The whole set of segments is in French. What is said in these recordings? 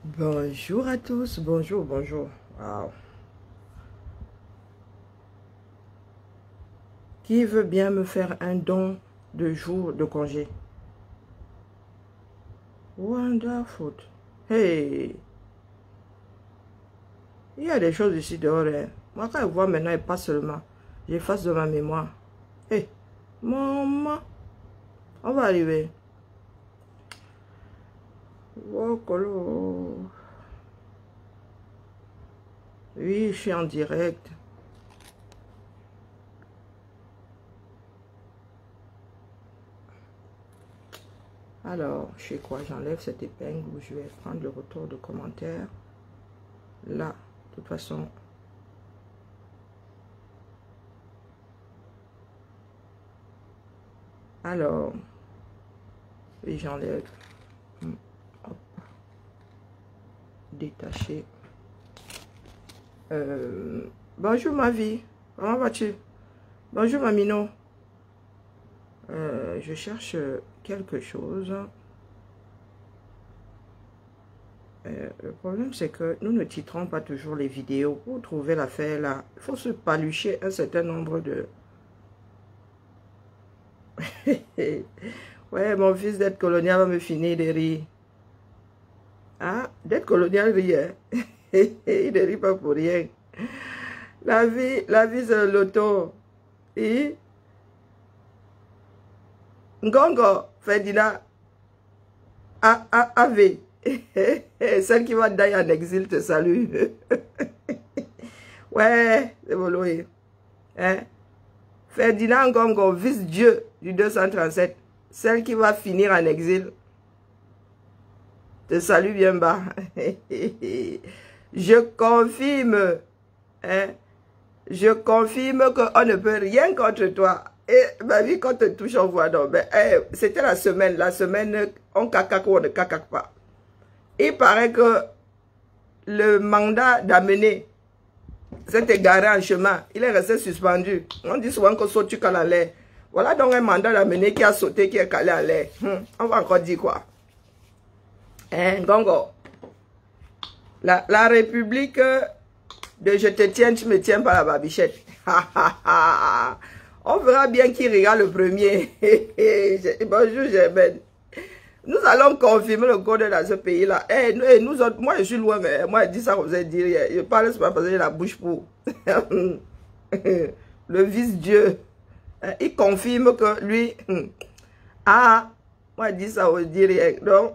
Bonjour à tous, bonjour, bonjour. Wow. Qui veut bien me faire un don de jours de congé? Wonderful. Hey, il y a des choses ici dehors. Hein. Moi, quand je vois maintenant, et pas seulement, j'efface de ma mémoire. Hey, maman, on va arriver. Oh, colo. Oui, je suis en direct. Alors, je sais quoi? J'enlève cette épingle où je vais prendre le retour de commentaires. Là, de toute façon. Alors, oui, j'enlève. Hop. Détacher. Bonjour ma vie. Comment vas-tu? Bonjour Mamino. Je cherche quelque chose. Le problème, c'est que nous ne titrons pas toujours les vidéos. Pour trouver l'affaire là, il faut se palucher un certain nombre de... Ouais, mon fils d'être colonial va me finir de rire. Ah, d'être colonial rit, hein? Il ne rit pas pour rien. La vie c'est l'auto. Et... Ngongo, Ferdinand, AV. Celle qui va d'ailleurs en exil te salue. Ouais, c'est Voloé. Hein? Ferdinand Ngongo, vice-dieu du 237. Celle qui va finir en exil. Te salue bien bas. Je confirme. Hein? Je confirme qu'on ne peut rien contre toi. Et ma vie, quand on te touche, on voit non. Mais c'était la semaine, on cacaque ou on ne cacaque pas. Il paraît que le mandat d'amener s'est égaré en chemin. Il est resté suspendu. On dit souvent que saute tu cales à l'air. Voilà donc un mandat d'amener qui a sauté, qui est calé à l'air. On va encore dire quoi? Hein, Gongo? La République de je te tiens, tu me tiens par la babichette. On verra bien qui regarde le premier. Bonjour Germaine. Nous allons confirmer le code dans ce pays-là. Nous autres, moi je suis loin, mais moi je dis ça comme vous dire. Je parle, c'est pas parce que j'ai la bouche pour. Le vice-dieu. Il confirme que lui. Ah, moi je dis ça vous dire. Donc,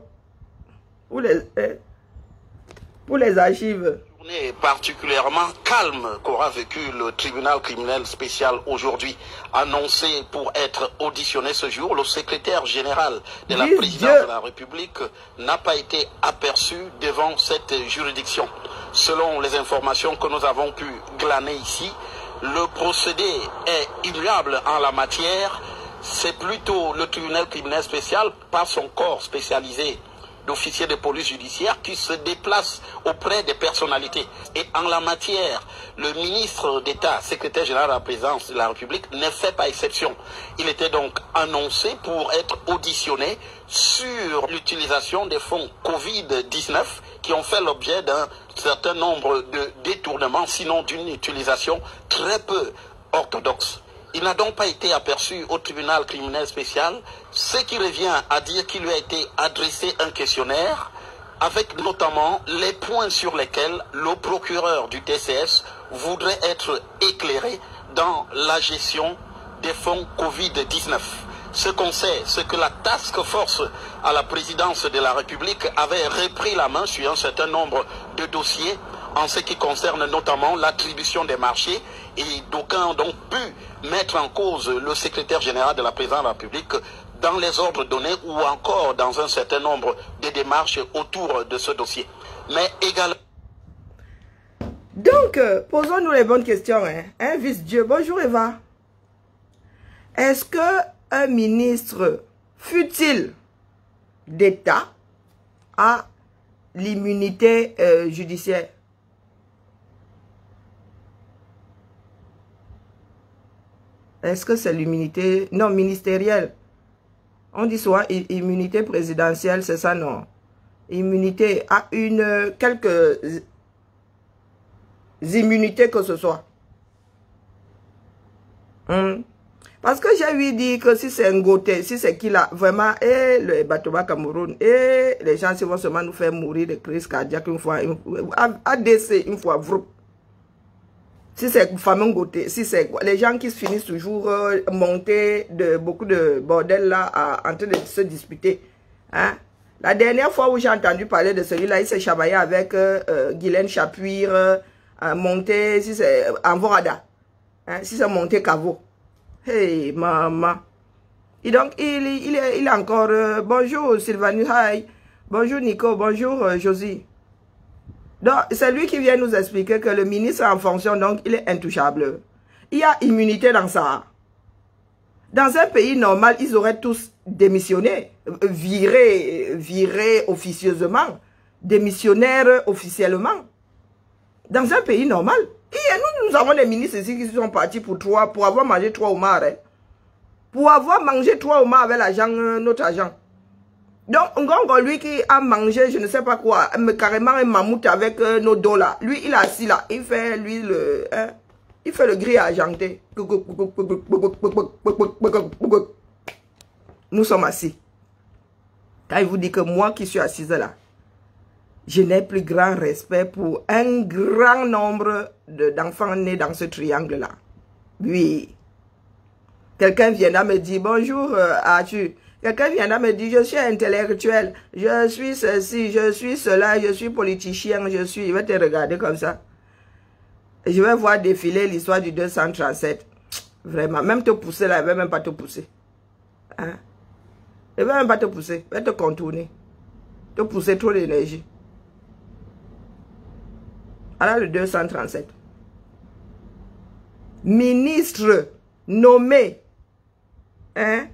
pour les archives. Journée particulièrement calme qu'aura vécu le tribunal criminel spécial aujourd'hui. Annoncé pour être auditionné ce jour, le secrétaire général de la présidence de la République n'a pas été aperçu devant cette juridiction. Selon les informations que nous avons pu glaner ici, le procédé est immuable en la matière. C'est plutôt le tribunal criminel spécial par son corps spécialisé d'officiers de police judiciaire qui se déplacent auprès des personnalités. Et en la matière, le ministre d'État, secrétaire général de la présidence de la République, ne fait pas exception. Il était donc annoncé pour être auditionné sur l'utilisation des fonds Covid-19 qui ont fait l'objet d'un certain nombre de détournements, sinon d'une utilisation très peu orthodoxe. Il n'a donc pas été aperçu au tribunal criminel spécial, ce qui revient à dire qu'il lui a été adressé un questionnaire avec notamment les points sur lesquels le procureur du TCS voudrait être éclairé dans la gestion des fonds Covid-19. Ce qu'on sait, c'est que la task force à la présidence de la République avait repris la main sur un certain nombre de dossiers en ce qui concerne notamment l'attribution des marchés, et d'aucuns ont donc pu mettre en cause le secrétaire général de la présidence de la République dans les ordres donnés ou encore dans un certain nombre de démarches autour de ce dossier. Mais également... Donc, posons-nous les bonnes questions. Hein, vice-dieu. Bonjour Eva. Est-ce que un ministre, fut-il d'État, a l'immunité judiciaire? Est-ce que c'est l'immunité, non, ministérielle? On dit soit immunité présidentielle, c'est ça, non? immunité, à quelques immunités que ce soit. Parce que j'ai lui dit que si c'est Ngoté, si c'est qui là, vraiment, et le Batoba Cameroun, et les gens vont seulement nous faire mourir de crise cardiaque une fois, ADC une fois, si c'est fameux Ngoté, si c'est les gens qui finissent toujours monter de beaucoup de bordel là, en train de se disputer. Hein? La dernière fois où j'ai entendu parler de celui-là, il s'est chamaillé avec Guylaine Chapuire, monté, si c'est Envorada, hein? Si c'est monté Cavo. Hey, maman. Et donc, il est encore... bonjour, Sylvanus. Hi. Bonjour, Nico. Bonjour, Josie. Donc, c'est lui qui vient nous expliquer que le ministre en fonction, donc, il est intouchable. Il y a immunité dans ça. Dans un pays normal, ils auraient tous démissionné, viré officieusement, démissionnaire officiellement. Dans un pays normal. Et nous avons des ministres ici qui sont partis pour avoir mangé 3 homards. Hein. Pour avoir mangé 3 homards avec notre agent. Donc, Ngongo, lui qui a mangé, je ne sais pas quoi, carrément un mammouth avec nos dollars. Lui, il est assis là. Il fait, lui, il fait le gris argenté. Nous sommes assis. Quand il vous dit que moi qui suis assise là, je n'ai plus grand respect pour un grand nombre d'enfants nés dans ce triangle-là. Oui. Quelqu'un viendra me dire, bonjour Arthur. Quelqu'un viendra me dire, je suis intellectuel, je suis ceci, je suis cela, je suis politicien, je vais te regarder comme ça. Et je vais voir défiler l'histoire du 237. Vraiment, même te pousser là, il ne va même pas te pousser. Hein? Il ne va même pas te pousser, il va te contourner. Te pousser trop d'énergie. Alors le 237. Ministre nommé. Hein?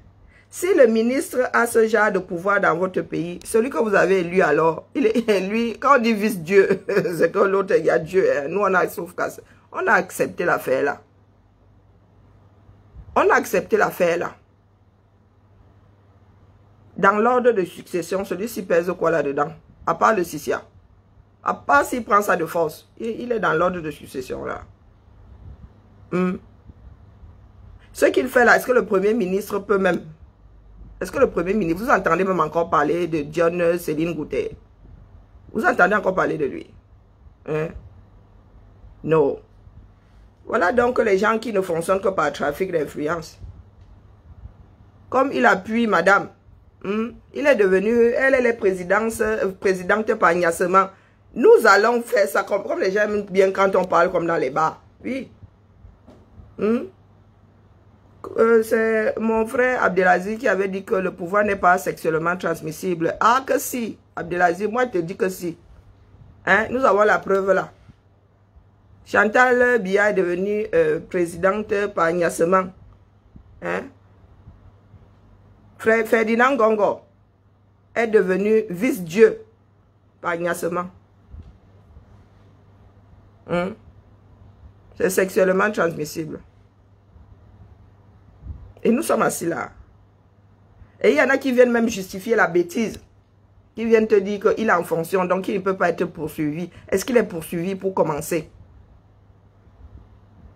Si le ministre a ce genre de pouvoir dans votre pays, celui que vous avez élu alors, il est lui, quand on dit vice-dieu, c'est que l'autre, il y a Dieu. Hein? Nous, on a accepté l'affaire là. On a accepté l'affaire là. Dans l'ordre de succession, celui-ci pèse quoi là-dedans? À part le Sissia. À part s'il prend ça de force. Il est dans l'ordre de succession là. Ce qu'il fait là, est-ce que le Premier ministre peut même... Est-ce que le Premier ministre... Vous entendez même encore parler de John Céline Goutet? Vous entendez encore parler de lui? Hein? Non. Voilà donc les gens qui ne fonctionnent que par trafic d'influence. Comme il appuie madame. Il est devenu... Elle est présidente par agnassement. Nous allons faire ça comme les gens aiment bien quand on parle comme dans les bars. Oui. C'est mon frère Abdelaziz qui avait dit que le pouvoir n'est pas sexuellement transmissible. Ah que si, Abdelaziz, moi je te dis que si. Hein? Nous avons la preuve là. Chantal Biya est devenue présidente par agnassement. Hein? Frère Ferdinand Gongo est devenu vice-dieu par agnassement. C'est sexuellement transmissible. Et nous sommes assis là. Et il y en a qui viennent même justifier la bêtise. Qui viennent te dire qu'il est en fonction, donc il ne peut pas être poursuivi. Est-ce qu'il est poursuivi pour commencer?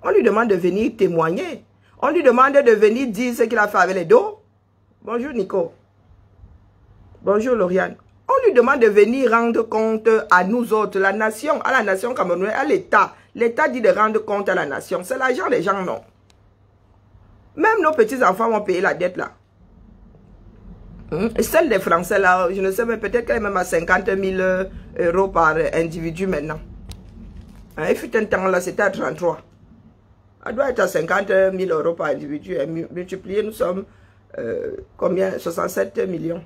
On lui demande de venir témoigner. On lui demande de venir dire ce qu'il a fait avec les dos. Bonjour Nico. Bonjour Lauriane. On lui demande de venir rendre compte à nous autres, la nation, à la nation camerounaise, à l'État. L'État dit de rendre compte à la nation. C'est l'argent des gens, non. Même nos petits-enfants vont payer la dette là. Et celle des Français là, je ne sais pas, peut-être qu'elle est même à 50 000 € par individu maintenant. Il fut un temps là, c'était à 33. Elle doit être à 50 000 € par individu. Multiplié, nous sommes combien? 67 millions.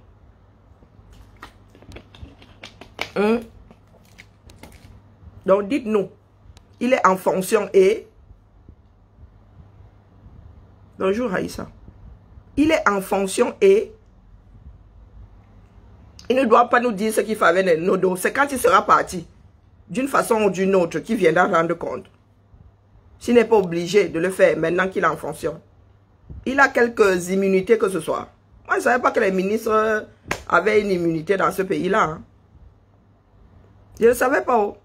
Donc dites-nous, il est en fonction et... Bonjour Haïssa. Il est en fonction et... Il ne doit pas nous dire ce qu'il fait avec nos dos. C'est quand il sera parti, d'une façon ou d'une autre, qu'il viendra rendre compte. S'il n'est pas obligé de le faire maintenant qu'il est en fonction. Il a quelques immunités que ce soit. Moi, je ne savais pas que les ministres avaient une immunité dans ce pays-là. Hein. Je ne savais pas où.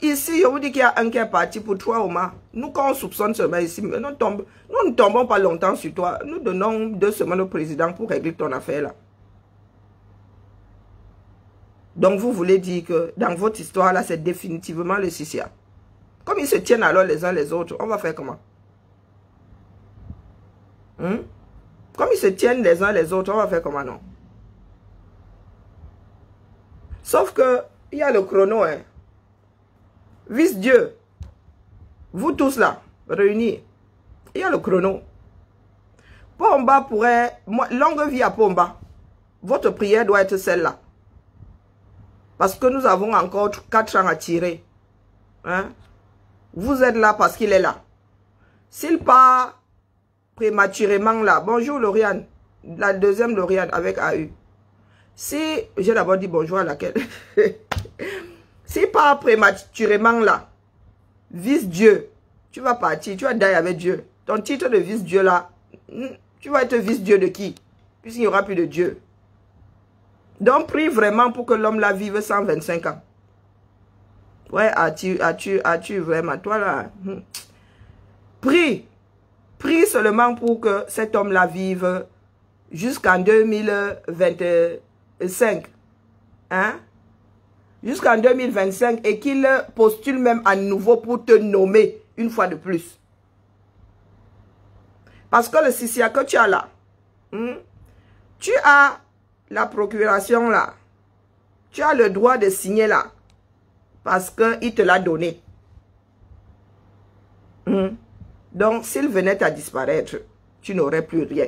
Ici, je vous dis qu'il y a un qui est parti pour 3 mois. Nous, quand on soupçonne seulement ici, nous ne tombons pas longtemps sur toi. Nous donnons 2 semaines au président pour régler ton affaire là. Donc, vous voulez dire que dans votre histoire là, c'est définitivement le CCA. Comme ils se tiennent alors les uns les autres, on va faire comment? Comme ils se tiennent les uns les autres, on va faire comment, non? Sauf que, il y a le chrono, hein. Vice-Dieu, vous tous là, réunis, il y a le chrono. Pomba pourrait, longue vie à Pomba, votre prière doit être celle-là. Parce que nous avons encore 4 ans à tirer. Hein? Vous êtes là parce qu'il est là. S'il part prématurément là, bonjour Lauriane, la deuxième Lauriane avec AU. Si, j'ai d'abord dit bonjour à laquelle. S'il part prématurément là, vice-dieu, tu vas partir, tu vas die avec Dieu. Ton titre de vice-dieu là, tu vas être vice-dieu de qui? Puisqu'il n'y aura plus de Dieu. Donc, prie vraiment pour que l'homme là vive 125 ans. Ouais, as-tu vraiment, toi là, prie. Prie seulement pour que cet homme là vive jusqu'en 2025. Hein? Jusqu'en 2025 et qu'il postule même à nouveau pour te nommer une fois de plus. Parce que le CCA que tu as là, tu as la procuration là, tu as le droit de signer là, parce qu'il te l'a donné. Donc, s'il venait à disparaître, tu n'aurais plus rien.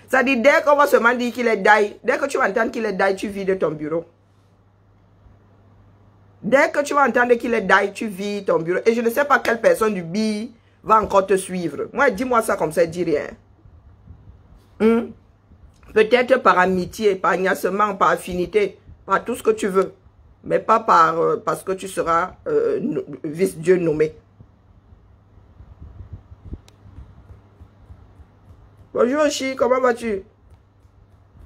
Ça dit, dès qu'on va seulement dire qu'il est die, dès que tu vas entendre qu'il est die, tu vides ton bureau. Dès que tu vas entendre qu'il est die, tu vides ton bureau. Et je ne sais pas quelle personne du BI va encore te suivre. Moi, dis-moi ça comme ça, dis rien. Peut-être par amitié, par agnassement, par affinité, par tout ce que tu veux. Mais pas parce que tu seras vice-dieu nommé. Bonjour Chi, comment vas-tu?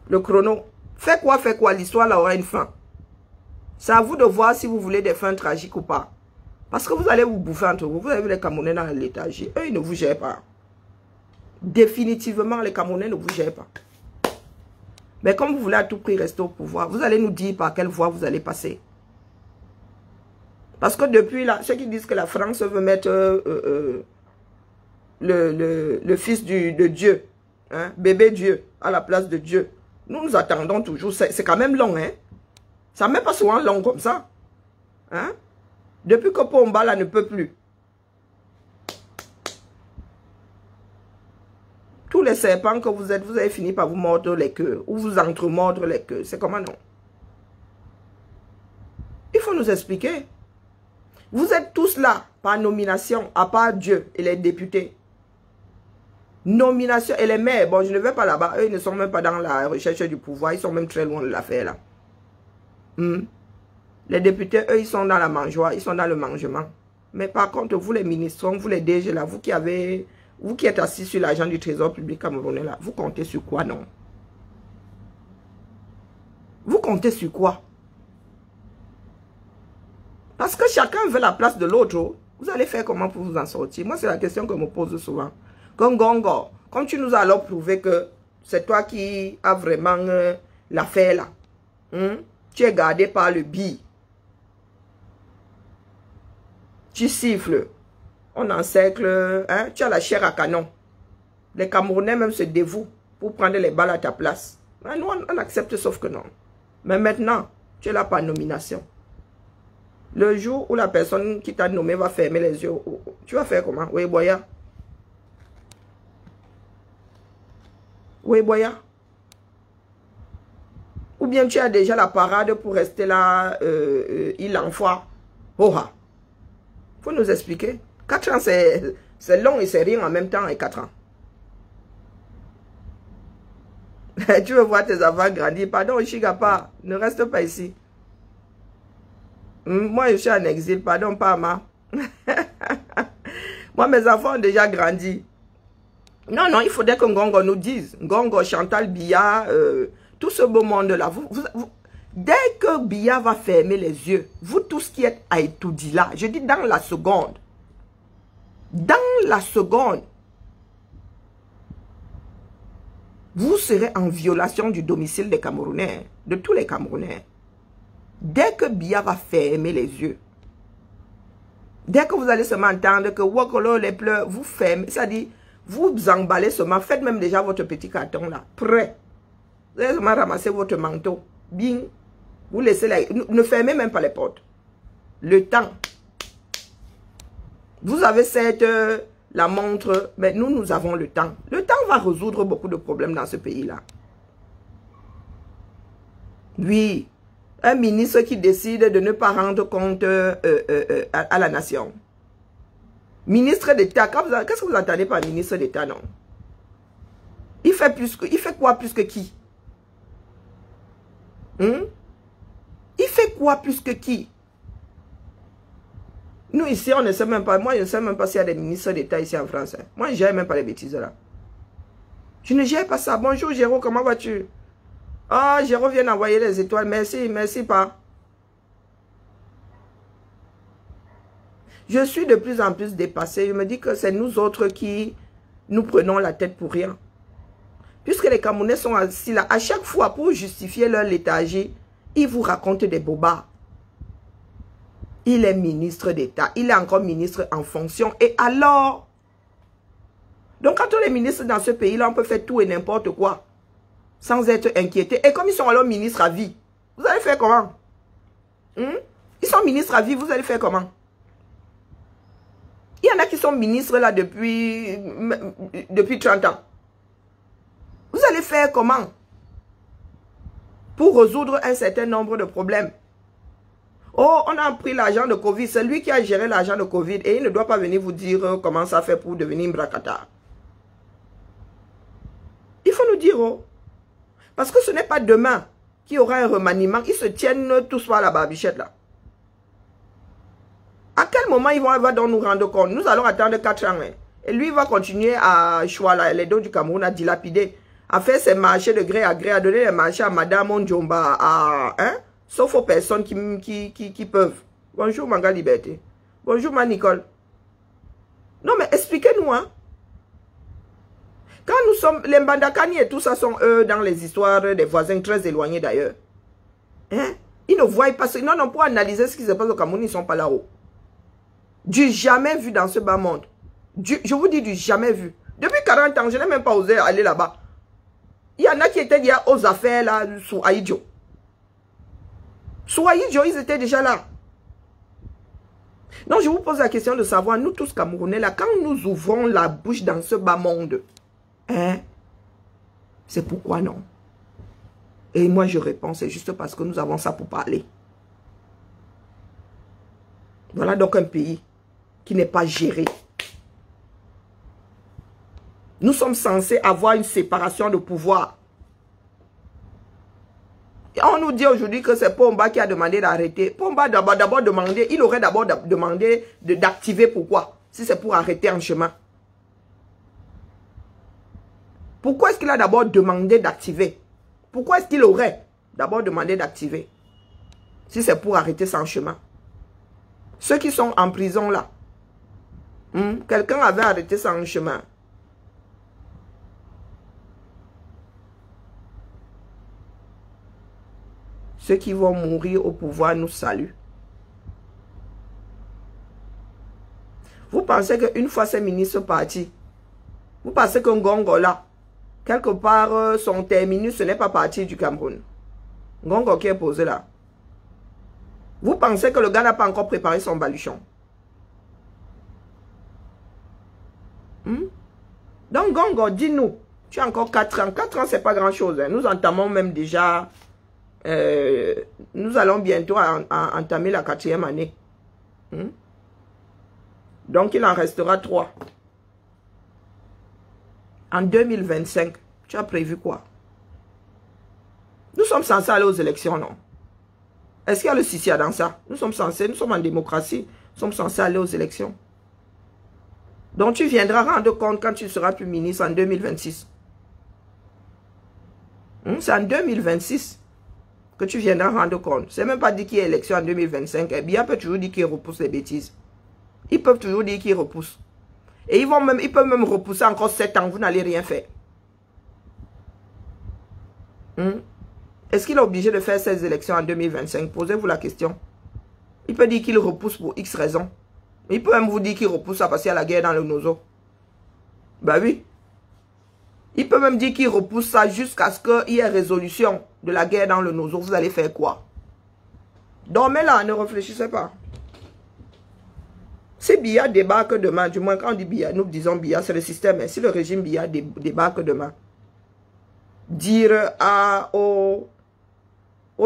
Le chrono. Fais quoi, l'histoire là aura une fin. C'est à vous de voir si vous voulez des fins tragiques ou pas. Parce que vous allez vous bouffer entre vous. Vous avez vu les Camerounais dans l'étage. Eux, ils ne vous gèrent pas. Définitivement, les Camerounais ne vous gèrent pas. Mais comme vous voulez à tout prix rester au pouvoir, vous allez nous dire par quelle voie vous allez passer. Parce que depuis là, ceux qui disent que la France veut mettre le fils de Dieu, hein, bébé Dieu, à la place de Dieu, nous attendons toujours. C'est quand même long, hein. Ça ne met pas souvent long comme ça. Hein? Depuis que Pomba là ne peut plus. Tous les serpents que vous êtes, vous avez fini par vous mordre les queues. Ou vous entremordre les queues. C'est comment non? Il faut nous expliquer. Vous êtes tous là par nomination, à part Dieu et les députés. Nomination et les maires. Bon, je ne vais pas là-bas. Eux, ils ne sont même pas dans la recherche du pouvoir. Ils sont même très loin de l'affaire là. Les députés, eux, ils sont dans la mangeoire, ils sont dans le mangement. Mais par contre, vous les ministres, vous les DG là, vous qui êtes assis sur l'argent du trésor public camerounais là, vous comptez sur quoi, non? Vous comptez sur quoi? Parce que chacun veut la place de l'autre. Vous allez faire comment pour vous en sortir? Moi, c'est la question que je me pose souvent. Gongo, comme tu nous as alors prouvé que c'est toi qui as vraiment l'affaire là. Tu es gardé par le BI. Tu siffles. On encercle. Hein? Tu as la chair à canon. Les Camerounais même se dévouent pour prendre les balles à ta place. Mais nous, on accepte sauf que non. Mais maintenant, tu es là par nomination. Le jour où la personne qui t'a nommé va fermer les yeux, tu vas faire comment? Oui, Boya. Oui, Boya. Ou bien tu as déjà la parade pour rester là, il envoie. Oha. Faut nous expliquer. 4 ans, c'est long et c'est rien en même temps et 4 ans. Tu veux voir tes enfants grandir. Pardon, Chigapa, ne reste pas ici. Moi, je suis en exil. Pardon, Pama. Moi, mes enfants ont déjà grandi. Non, non, il faudrait que Ngongo nous dise. Ngongo, Chantal, Biya, tout ce beau monde-là. Dès que Biya va fermer les yeux, vous tous qui êtes à Etoudila, je dis dans la seconde, vous serez en violation du domicile des Camerounais, de tous les Camerounais. Dès que Biya va fermer les yeux, dès que vous allez seulement entendre que Wokolo les pleurs, vous fermez, c'est-à-dire, vous emballez seulement, faites même déjà votre petit carton là, prêt. Vous allez seulement ramasser votre manteau, bing, vous laissez là, ne fermez même pas les portes. Le temps. Vous avez cette, la montre, mais nous avons le temps. Le temps va résoudre beaucoup de problèmes dans ce pays-là. Oui, un ministre qui décide de ne pas rendre compte à la nation. Ministre d'État, qu'est-ce que vous entendez par ministre d'État, non? Il fait quoi plus que qui? Il fait quoi plus que qui? Nous ici, on ne sait même pas, moi je ne sais même pas s'il y a des ministres d'État ici en France. Moi je ne gère même pas les bêtises là. Je ne gère pas ça. Bonjour Géraud, comment vas-tu? Ah, Géraud vient d'envoyer les étoiles, merci, merci pas. Je suis de plus en plus dépassé. Je me dis que c'est nous autres qui nous prenons la tête pour rien. Puisque les Camerounais sont assis là, à chaque fois pour justifier leur léthargie, ils vous racontent des bobards. Il est ministre d'État, il est encore ministre en fonction. Et alors? Donc quand on est ministre dans ce pays-là, on peut faire tout et n'importe quoi, sans être inquiété. Et comme ils sont alors ministres à vie, vous allez faire comment? Ils sont ministres à vie, vous allez faire comment? Il y en a qui sont ministres là depuis 30 ans. Vous allez faire comment pour résoudre un certain nombre de problèmes? Oh, on a pris l'argent de Covid. C'est lui qui a géré l'argent de Covid. Et il ne doit pas venir vous dire comment ça fait pour devenir Mbrakata. Il faut nous dire, oh. Parce que ce n'est pas demain qu'il y aura un remaniement. Ils se tiennent tous par la barbichette là. À quel moment ils vont donc nous rendre compte? Nous allons attendre 4 ans. Hein. Et lui va continuer à choisir les dos du Cameroun, à dilapider, à faire ses marchés de gré, à donner les marchés à Madame Ondjomba, sauf aux personnes qui peuvent. Bonjour, Manga Liberté. Bonjour, ma Nicole. Non, mais expliquez-nous, hein. Quand nous sommes, les Mbandakani et tout ça sont eux dans les histoires des voisins très éloignés d'ailleurs. Hein? Ils ne voient pas. Non, pour analyser ce qui se passe au Cameroun, ils ne sont pas là-haut. Du jamais vu dans ce bas monde. Je vous dis du jamais vu. Depuis 40 ans, je n'ai même pas osé aller là-bas. Il y en a qui étaient déjà aux affaires là, sous Aïdjo. Sous Aïdjo, ils étaient déjà là. Donc, je vous pose la question de savoir, nous tous Camerounais là, quand nous ouvrons la bouche dans ce bas monde, hein, c'est pourquoi non? Et moi, je réponds, c'est juste parce que nous avons ça pour parler. Voilà donc un pays qui n'est pas géré. Nous sommes censés avoir une séparation de pouvoir. Et on nous dit aujourd'hui que c'est Pomba qui a demandé d'arrêter. Pomba a d'abord demandé, il aurait d'abord demandé d'activer pourquoi? Si c'est pour arrêter en chemin. Pourquoi est-ce qu'il a d'abord demandé d'activer? Pourquoi est-ce qu'il aurait d'abord demandé d'activer? Si c'est pour arrêter sans chemin. Ceux qui sont en prison là, quelqu'un avait arrêté sans chemin. Ceux qui vont mourir au pouvoir nous saluent. Vous pensez qu'une fois ces ministres partis, vous pensez qu'un Ngongo là, quelque part, son terminus, ce n'est pas parti du Cameroun. Ngongo qui est posé là. Vous pensez que le gars n'a pas encore préparé son baluchon? Donc, Ngongo, dis-nous, tu as encore 4 ans. 4 ans, c'est pas grand-chose. Hein. Nous entamons même déjà... nous allons bientôt entamer la 4e année. Donc, il en restera 3. En 2025, tu as prévu quoi? Nous sommes censés aller aux élections, non? Est-ce qu'il y a le Sissia dans ça? Nous sommes en démocratie, nous sommes censés aller aux élections. Donc tu viendras rendre compte quand tu seras plus ministre en 2026. C'est en 2026 que tu viendras rendre compte. C'est même pas dit qu'il y a élection en 2025. Et Biya peut toujours dire qu'il repousse les bêtises. Ils peuvent toujours dire qu'ils repoussent. Et ils peuvent même repousser encore 7 ans. Vous n'allez rien faire. Est-ce qu'il est obligé de faire ces élections en 2025? Posez-vous la question. Il peut dire qu'il repousse pour X raisons. Il peut même vous dire qu'il repousse ça parce qu'il y a la guerre dans le Nozo. Bah oui. Il peut même dire qu'il repousse ça jusqu'à ce qu'il y ait résolution de la guerre dans le Nozo. Vous allez faire quoi? Dormez là, ne réfléchissez pas. Si Biya débarque demain, du moins quand on dit Biya, nous disons Biya, c'est le système. Mais si le régime Biya débarque demain, dire aux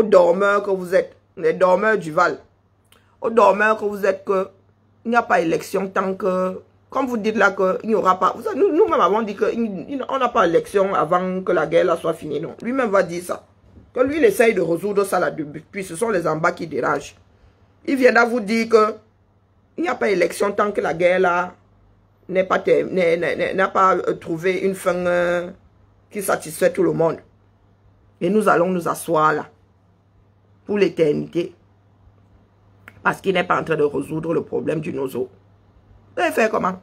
dormeurs que vous êtes, les dormeurs du Val, aux dormeurs que vous êtes, qu'il n'y a pas élection tant que, comme vous dites là, qu'il n'y aura pas, nous-mêmes avons dit qu'on n'a pas élection avant que la guerre là soit finie, non. Lui-même va dire ça. Que lui, il essaye de résoudre ça là depuis, ce sont les en bas qui dérangent. Il viendra vous dire que il n'y a pas élection tant que la guerre là n'a pas trouvé une fin qui satisfait tout le monde. Et nous allons nous asseoir là pour l'éternité. Parce qu'il n'est pas en train de résoudre le problème du Nozo. Vous allez faire comment?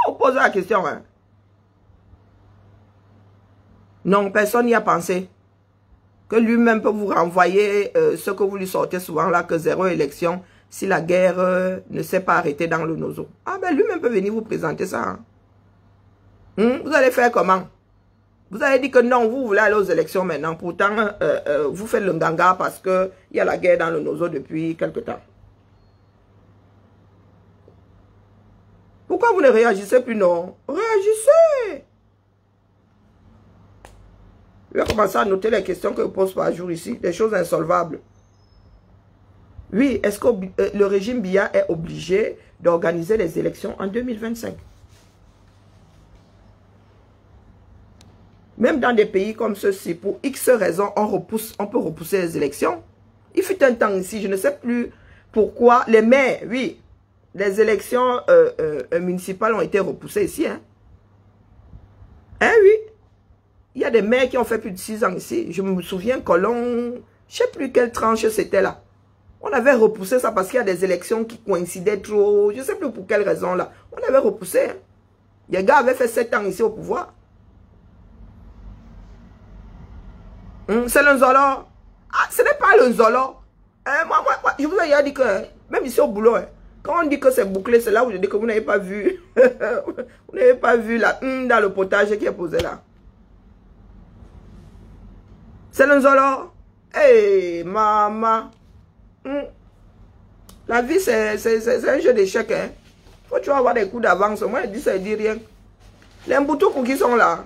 On pose la question. Hein? Non, personne n'y a pensé. Que lui-même peut vous renvoyer ce que vous lui sortez souvent là, que 0 élection, si la guerre ne s'est pas arrêtée dans le Nozo. Ah ben lui-même peut venir vous présenter ça. Hein? Vous allez faire comment? Vous avez dit que non, vous voulez aller aux élections maintenant. Pourtant, vous faites le nganga parce qu'il y a la guerre dans le Nozo depuis quelque temps. Pourquoi vous ne réagissez plus, non? Réagissez! Je vais commencer à noter les questions que je pose par jour ici. Des choses insolvables. Oui, est-ce que le régime Biya est obligé d'organiser les élections en 2025? Même dans des pays comme ceux-ci, pour X raisons, on peut repousser les élections. Il fut un temps ici, je ne sais plus pourquoi, les maires, oui, les élections municipales ont été repoussées ici. Hein, oui. Il y a des maires qui ont fait plus de 6 ans ici. Je me souviens que je ne sais plus quelle tranche c'était là. On avait repoussé ça parce qu'il y a des élections qui coïncidaient trop. Je ne sais plus pour quelle raison là. On avait repoussé. Hein. Les gars avaient fait 7 ans ici au pouvoir. C'est le Nzolo. Ah, ce n'est pas le Nzolo. Moi, je vous ai dit que, même ici au boulot, quand on dit que c'est bouclé, c'est là où je dis que vous n'avez pas vu. Vous n'avez pas vu la dans le potage qui est posé là. C'est le Nzolo. Hey, maman. La vie, c'est un jeu d'échecs. Hein. Faut tu vas avoir des coups d'avance. Moi, je dis ça, je dis rien. Les Mboutoukou qui sont là,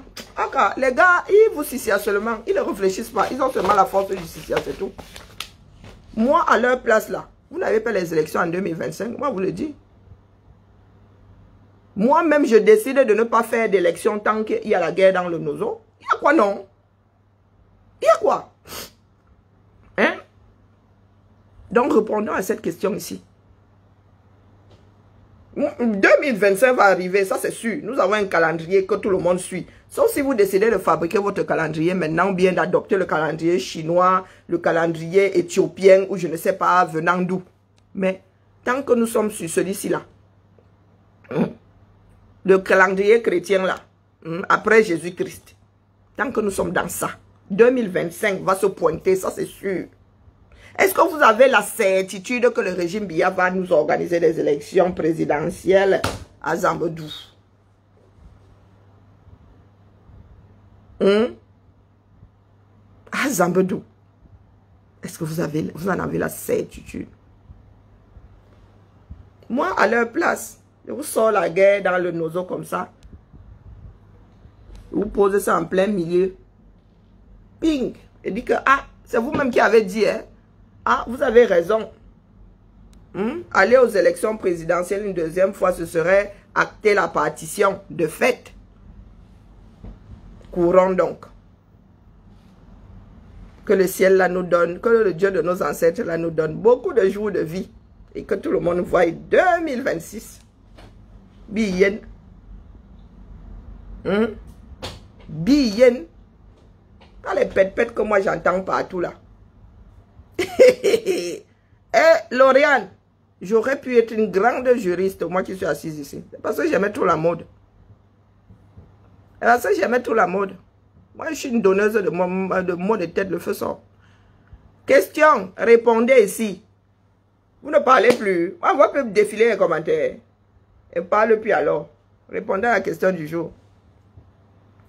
les gars, ils vous sissia seulement. Ils ne réfléchissent pas. Ils ont seulement la force du sissia, c'est tout. Moi, à leur place là, vous n'avez pas les élections en 2025. Moi, vous le dis. Moi-même, je décide de ne pas faire d'élection tant qu'il y a la guerre dans le Nozo. Il y a quoi, non? Il y a quoi? Hein? Donc, répondons à cette question ici. 2025 va arriver, ça c'est sûr. Nous avons un calendrier que tout le monde suit. Sauf si vous décidez de fabriquer votre calendrier maintenant, ou bien d'adopter le calendrier chinois, le calendrier éthiopien, ou je ne sais pas, venant d'où. Mais tant que nous sommes sur celui-ci là, le calendrier chrétien là, après Jésus-Christ, tant que nous sommes dans ça, 2025 va se pointer, ça c'est sûr. Est-ce que vous avez la certitude que le régime Biya va nous organiser des élections présidentielles à Zambedou? À Zambedou. Est-ce que vous en avez la certitude? Moi, à leur place, je vous sors la guerre dans le Nozo comme ça. Vous posez ça en plein milieu. Ping. Et dit que, ah, c'est vous-même qui avez dit, hein. Ah, vous avez raison. Aller aux élections présidentielles une deuxième fois, ce serait acter la partition de fait. Courons donc. Que le ciel là nous donne, que le Dieu de nos ancêtres là nous donne beaucoup de jours de vie. Et que tout le monde voie 2026. Bien. Bien. Quand les pètes que moi j'entends partout là. Eh, Lauriane, j'aurais pu être une grande juriste, moi qui suis assise ici. Parce que j'aimais trop la mode. Parce que j'aimais trop la mode. Moi, je suis une donneuse de mots de tête, le feu sort. Question, répondez ici. Vous ne parlez plus. On va plus défiler les commentaires. Et parle plus alors. Répondez à la question du jour.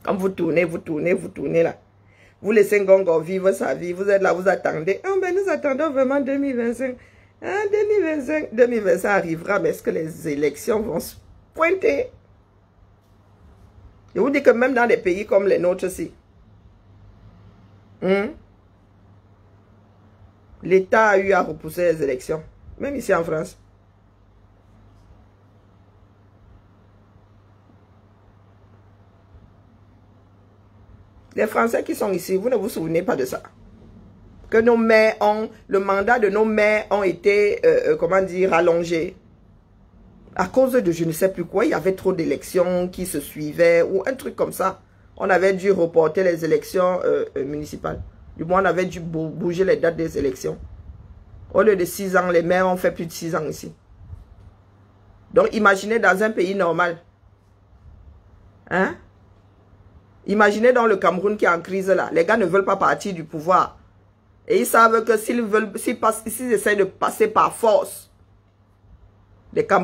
Comme vous tournez là. Vous laissez Ngongo vivre sa vie. Vous êtes là, vous attendez. Oh, ben nous attendons vraiment 2025. Ah, 2025 arrivera, mais est-ce que les élections vont se pointer? Je vous dis que même dans des pays comme les nôtres aussi, l'État a eu à repousser les élections. Même ici en France. Les Français qui sont ici, vous ne vous souvenez pas de ça. Que nos maires ont, le mandat de nos maires ont été, comment dire, allongé. À cause de je ne sais plus quoi, il y avait trop d'élections qui se suivaient ou un truc comme ça. On avait dû reporter les élections municipales. Du moins, on avait dû bouger les dates des élections. Au lieu de 6 ans, les maires ont fait plus de 6 ans ici. Donc, imaginez dans un pays normal. Hein? Imaginez dans le Cameroun qui est en crise là. Les gars ne veulent pas partir du pouvoir. Et ils savent que s'ils essaient de passer par force,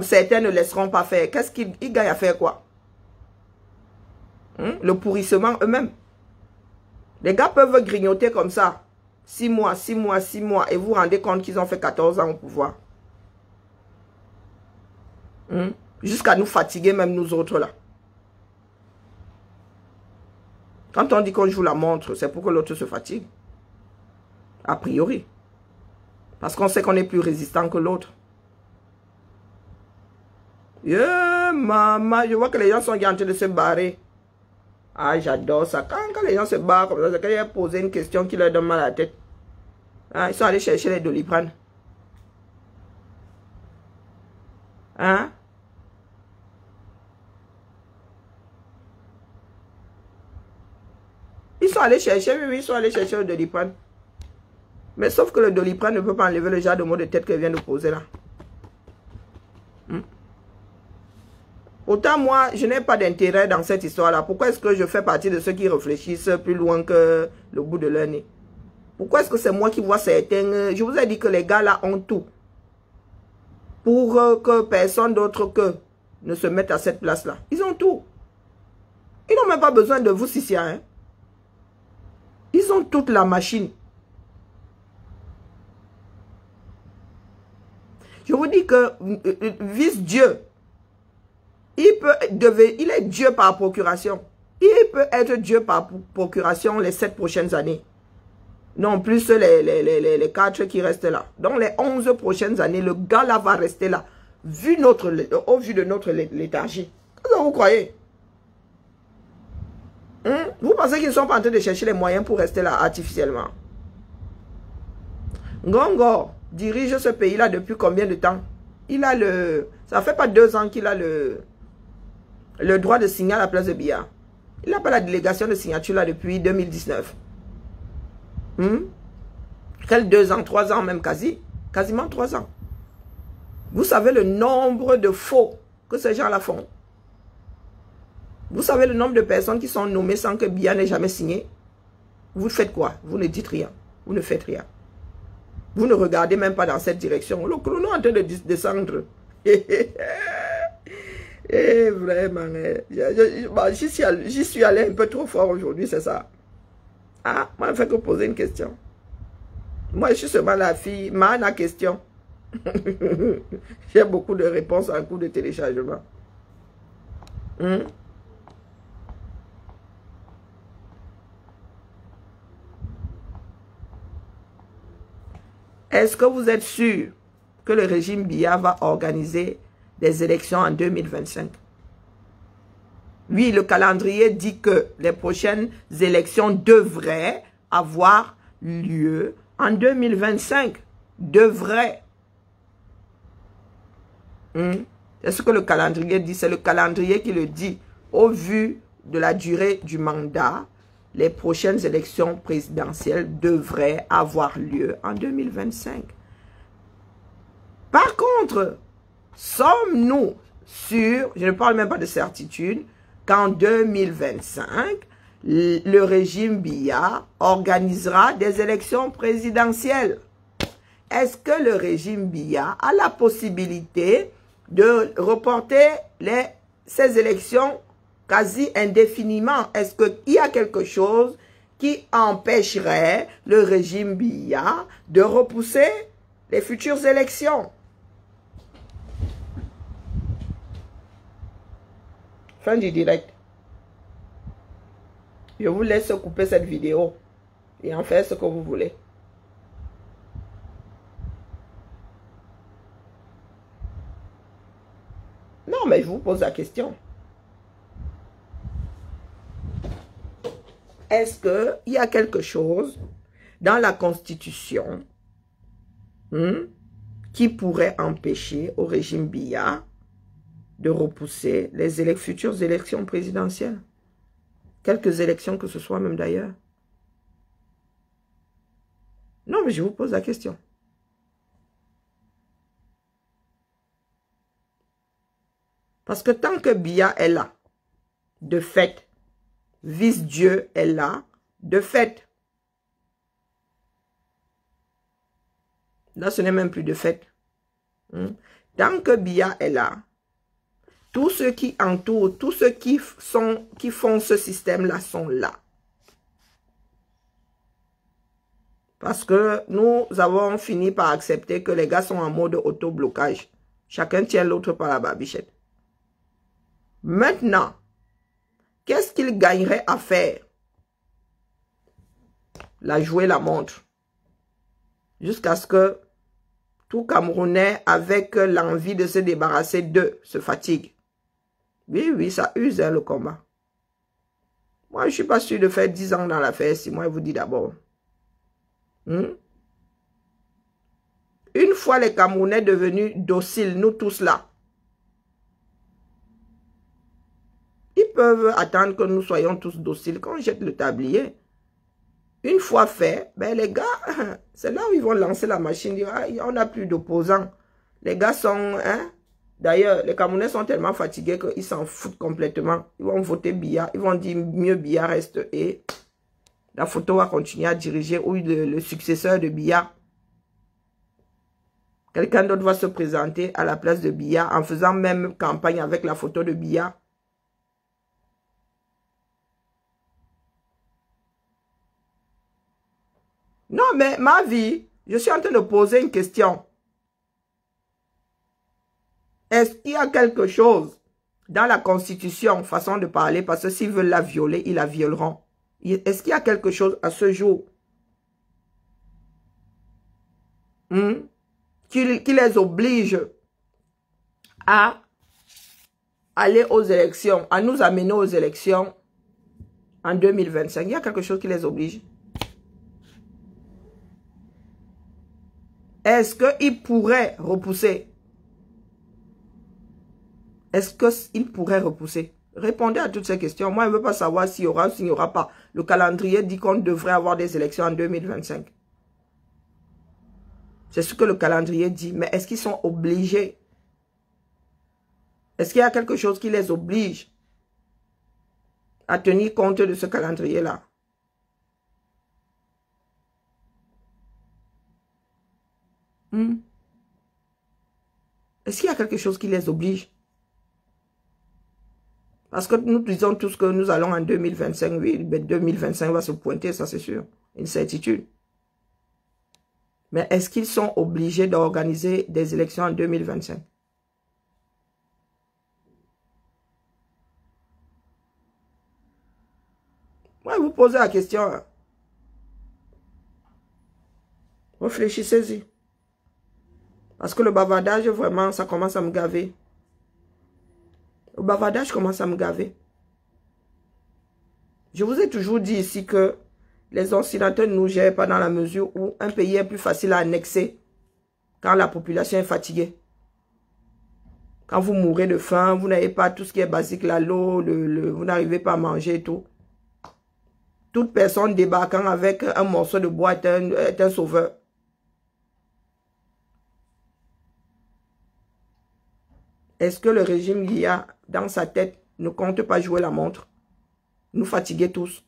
certains ne laisseront pas faire. Qu'est-ce qu'ils gagnent à faire quoi? Le pourrissement eux-mêmes. Les gars peuvent grignoter comme ça. 6 mois. Et vous vous rendez compte qu'ils ont fait 14 ans au pouvoir. Jusqu'à nous fatiguer même nous autres là. Quand on dit qu'on joue la montre, c'est pour que l'autre se fatigue. A priori. Parce qu'on sait qu'on est plus résistant que l'autre. Maman, je vois que les gens sont en train de se barrer. Ah, j'adore ça. Quand les gens se barrent comme ça, c'est quand ils ont posé une question qui leur donne mal à la tête. Ah, ils sont allés chercher les Doliprane. Hein? Ils sont allés chercher, oui, ils sont allés chercher le Doliprane. Mais sauf que le Doliprane ne peut pas enlever le genre de maux de tête que vient de poser là. Autant moi, je n'ai pas d'intérêt dans cette histoire-là. Pourquoi est-ce que je fais partie de ceux qui réfléchissent plus loin que le bout de leur nez? Pourquoi est-ce que c'est moi qui vois certains... Je vous ai dit que les gars là ont tout. Pour que personne d'autre que ne se mette à cette place-là. Ils ont tout. Ils n'ont même pas besoin de vous, Sissia. Hein? Ils ont toute la machine. Je vous dis que vice-dieu, il est Dieu par procuration. Il peut être Dieu par procuration les 7 prochaines années. Non, plus les 4 qui restent là. Donc les 11 prochaines années, le gars là va rester là. Au vu de notre léthargie. Qu'est-ce que vous croyez? Vous pensez qu'ils ne sont pas en train de chercher les moyens pour rester là artificiellement? Ngongo dirige ce pays-là depuis combien de temps? Il a ça fait pas 2 ans qu'il a le droit de signer à la place de Biya. Il n'a pas la délégation de signature là depuis 2019. Quel 2 ans, 3 ans même quasiment 3 ans. Vous savez le nombre de faux que ces gens-là font? Vous savez le nombre de personnes qui sont nommées sans que Biya n'ait jamais signé? Vous faites quoi? Vous ne dites rien. Vous ne faites rien. Vous ne regardez même pas dans cette direction. Le chrono est en train de descendre. Et vraiment, j'y suis allé un peu trop fort aujourd'hui, c'est ça. Ah, moi, je ne fais que poser une question. Moi, je suis seulement la fille. Ma question. J'ai beaucoup de réponses en cours de téléchargement. Est-ce que vous êtes sûr que le régime Biya va organiser des élections en 2025? Oui, le calendrier dit que les prochaines élections devraient avoir lieu en 2025. Devraient. C'est ce que le calendrier dit. C'est le calendrier qui le dit. Au vu de la durée du mandat les prochaines élections présidentielles devraient avoir lieu en 2025. Par contre, sommes-nous sûrs, je ne parle même pas de certitude, qu'en 2025, le régime Biya organisera des élections présidentielles? Est-ce que le régime Biya a la possibilité de reporter ces élections quasi indéfiniment? Est-ce qu'il y a quelque chose qui empêcherait le régime Biya de repousser les futures élections? Fin du direct. Je vous laisse couper cette vidéo et en faire ce que vous voulez. Non, mais je vous pose la question. Est-ce qu'il y a quelque chose dans la Constitution qui pourrait empêcher au régime Biya de repousser les futures élections présidentielles? Quelques élections que ce soit même d'ailleurs. Non, mais je vous pose la question. Parce que tant que Biya est là, de fait, vice-dieu est là, de fait. Là, ce n'est même plus de fait. Tant que Biya est là, tous ceux qui entourent, tous ceux qui font ce système-là sont là. Parce que nous avons fini par accepter que les gars sont en mode auto-blocage. Chacun tient l'autre par la barbichette. Maintenant, qu'est-ce qu'il gagnerait à faire? La jouer la montre. Jusqu'à ce que tout Camerounais, avec l'envie de se débarrasser d'eux, se fatigue. Oui, oui, ça use le combat. Moi, je ne suis pas sûr de faire 10 ans dans l'affaire, si moi, je vous dis d'abord. Une fois les Camerounais devenus dociles, nous tous là, ils peuvent attendre que nous soyons tous dociles quand on jette le tablier. Une fois fait, ben les gars, c'est là où ils vont lancer la machine, dire, ah, on n'a plus d'opposants. Les gars sont, d'ailleurs, les Camerounais sont tellement fatigués qu'ils s'en foutent complètement. Ils vont voter Biya, ils vont dire mieux Biya reste et la photo va continuer à diriger, ou le successeur de Biya. Quelqu'un d'autre va se présenter à la place de Biya en faisant même campagne avec la photo de Biya. Non, mais ma vie, je suis en train de poser une question. Est-ce qu'il y a quelque chose dans la Constitution, façon de parler, parce que s'ils veulent la violer, ils la violeront. Est-ce qu'il y a quelque chose à ce jour qui les oblige à aller aux élections, à nous amener aux élections en 2025? Il y a quelque chose qui les oblige? Est-ce qu'ils pourraient repousser? Est-ce qu'ils pourraient repousser? Répondez à toutes ces questions. Moi, je ne veux pas savoir s'il y aura ou s'il n'y aura pas. Le calendrier dit qu'on devrait avoir des élections en 2025. C'est ce que le calendrier dit. Mais est-ce qu'ils sont obligés? Est-ce qu'il y a quelque chose qui les oblige à tenir compte de ce calendrier-là? Est-ce qu'il y a quelque chose qui les oblige? Parce que nous disons tous que nous allons en 2025. Oui, mais 2025 va se pointer, ça c'est sûr. Une certitude. Mais est-ce qu'ils sont obligés d'organiser des élections en 2025? Moi, vous posez la question. Réfléchissez-y. Parce que le bavardage, vraiment, ça commence à me gaver. Le bavardage commence à me gaver. Je vous ai toujours dit ici que les Occidentaux ne nous gèrent pas dans la mesure où un pays est plus facile à annexer quand la population est fatiguée. Quand vous mourrez de faim, vous n'avez pas tout ce qui est basique, l'eau, vous n'arrivez pas à manger et tout. toute personne débarquant avec un morceau de bois est un sauveur. Est-ce que le régime Biya, dans sa tête, ne compte pas jouer la montre? Nous fatiguer tous.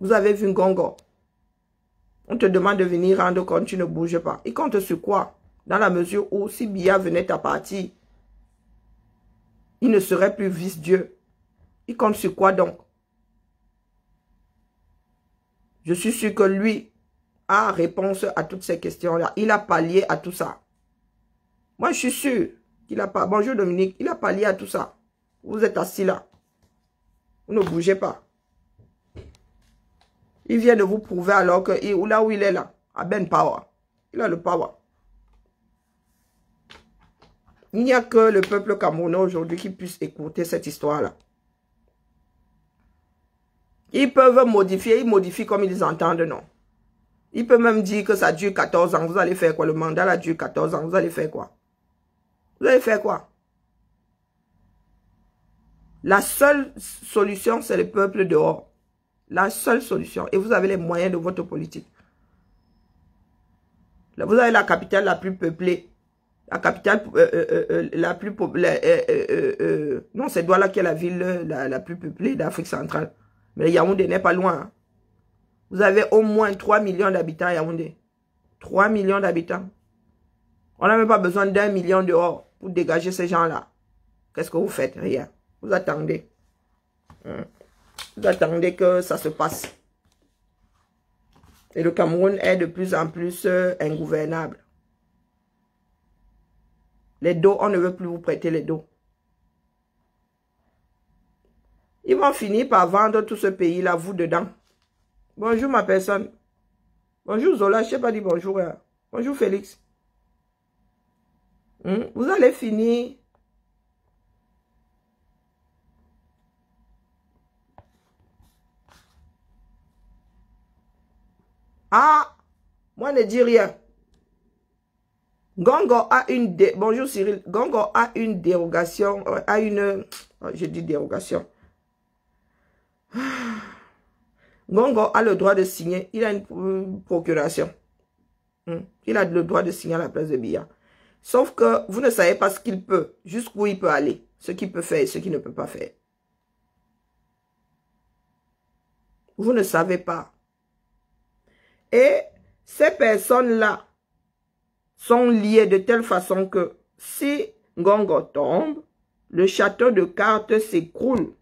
Vous avez vu Ngongo? On te demande de venir rendre compte, tu ne bouges pas. Il compte sur quoi? Dans la mesure où si Biya venait à partir, il ne serait plus vice-dieu. Il compte sur quoi donc? Je suis sûr que lui a réponse à toutes ces questions-là. Il a pallié à tout ça. Moi, je suis sûr qu'il a pas... Bonjour Dominique, il a pallié à tout ça. Vous êtes assis là. Vous ne bougez pas. Il vient de vous prouver alors que là où il est là, à Ben Power. Il a le power. Il n'y a que le peuple camerounais aujourd'hui qui puisse écouter cette histoire-là. Ils peuvent modifier, ils modifient comme ils entendent, non. Ils peuvent même dire que ça dure 14 ans. Vous allez faire quoi? Le mandat là dure 14 ans. Vous allez faire quoi? Vous allez faire quoi? La seule solution, c'est le peuple dehors. La seule solution. Et vous avez les moyens de votre politique. Là, vous avez la capitale la plus peuplée. La capitale la plus populaire. Non, c'est Douala qui est la ville la plus peuplée d'Afrique centrale. Mais Yaoundé n'est pas loin. Hein. Vous avez au moins 3 millions d'habitants à Yaoundé. 3 millions d'habitants. On n'a même pas besoin d'1 million dehors pour dégager ces gens-là. Qu'est-ce que vous faites? Rien. Vous attendez. Vous attendez que ça se passe. Et le Cameroun est de plus en plus ingouvernable. Les dos, on ne veut plus vous prêter les dos. Ils vont finir par vendre tout ce pays-là, vous dedans. Bonjour ma personne. Bonjour Zola, je ne sais pas dire bonjour. Hein. Bonjour Félix. Vous allez finir. Ah, moi ne dis rien. Ngongo a une... Bonjour Cyril. Ngongo a une dérogation, a une... Je dis dérogation. Ngongo a le droit de signer. Il a une procuration. Il a le droit de signer à la place de Biya. Sauf que vous ne savez pas ce qu'il peut, jusqu'où il peut aller, ce qu'il peut faire et ce qu'il ne peut pas faire. Vous ne savez pas. Et ces personnes-là sont liées de telle façon que si Ngongo tombe, le château de cartes s'écroule.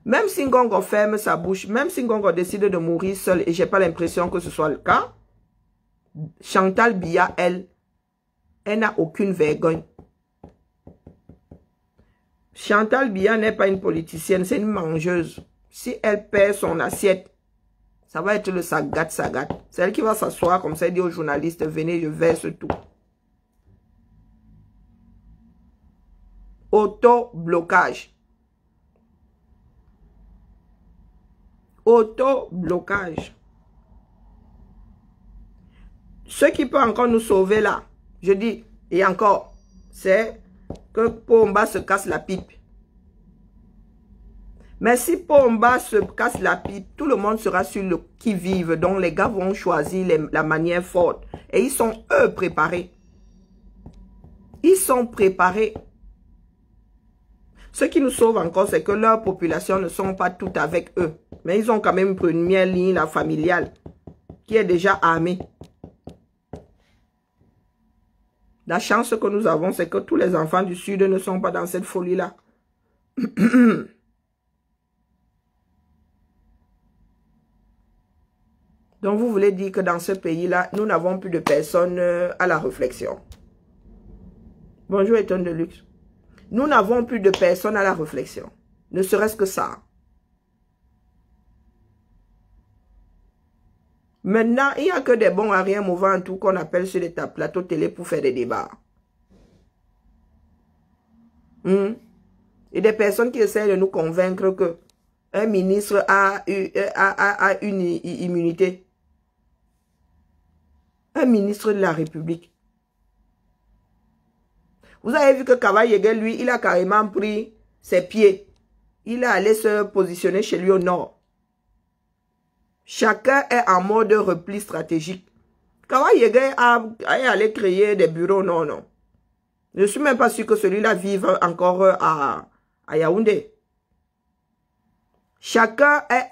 Même si Ngongo ferme sa bouche, même si Ngongo décide de mourir seul, et je n'ai pas l'impression que ce soit le cas, Chantal Biya, elle n'a aucune vergogne. Chantal Biya n'est pas une politicienne, c'est une mangeuse. Si elle perd son assiette, ça va être le sagat. C'est elle qui va s'asseoir comme ça et dire aux journalistes, venez, je verse tout. Auto-blocage. Auto-blocage. Ce qui peut encore nous sauver là, je dis, et encore, c'est que Pomba se casse la pipe. Mais si Pomba se casse la pipe, tout le monde sera sur le qui-vive. Donc les gars vont choisir la manière forte. Et ils sont, eux, préparés. Ils sont préparés. Ce qui nous sauve encore, c'est que leurs populations ne sont pas toutes avec eux. Mais ils ont quand même une première ligne, la familiale, qui est déjà armée. La chance que nous avons, c'est que tous les enfants du Sud ne sont pas dans cette folie-là. Donc, vous voulez dire que dans ce pays-là, nous n'avons plus de personnes à la réflexion. Bonjour, Eton de Luxe. Nous n'avons plus de personnes à la réflexion. Ne serait-ce que ça. Maintenant, il n'y a que des bons à rien mouvants tout qu'on appelle sur les plateaux télé pour faire des débats. Et des personnes qui essaient de nous convaincre que un ministre a une immunité. Un ministre de la République. Vous avez vu que Kaba Yegel, lui, il a carrément pris ses pieds. Il est allé se positionner chez lui au nord. Chacun est en mode repli stratégique. Kawa Yege a allé créer des bureaux, non, non. Je ne suis même pas sûr que celui-là vive encore à Yaoundé. Chacun est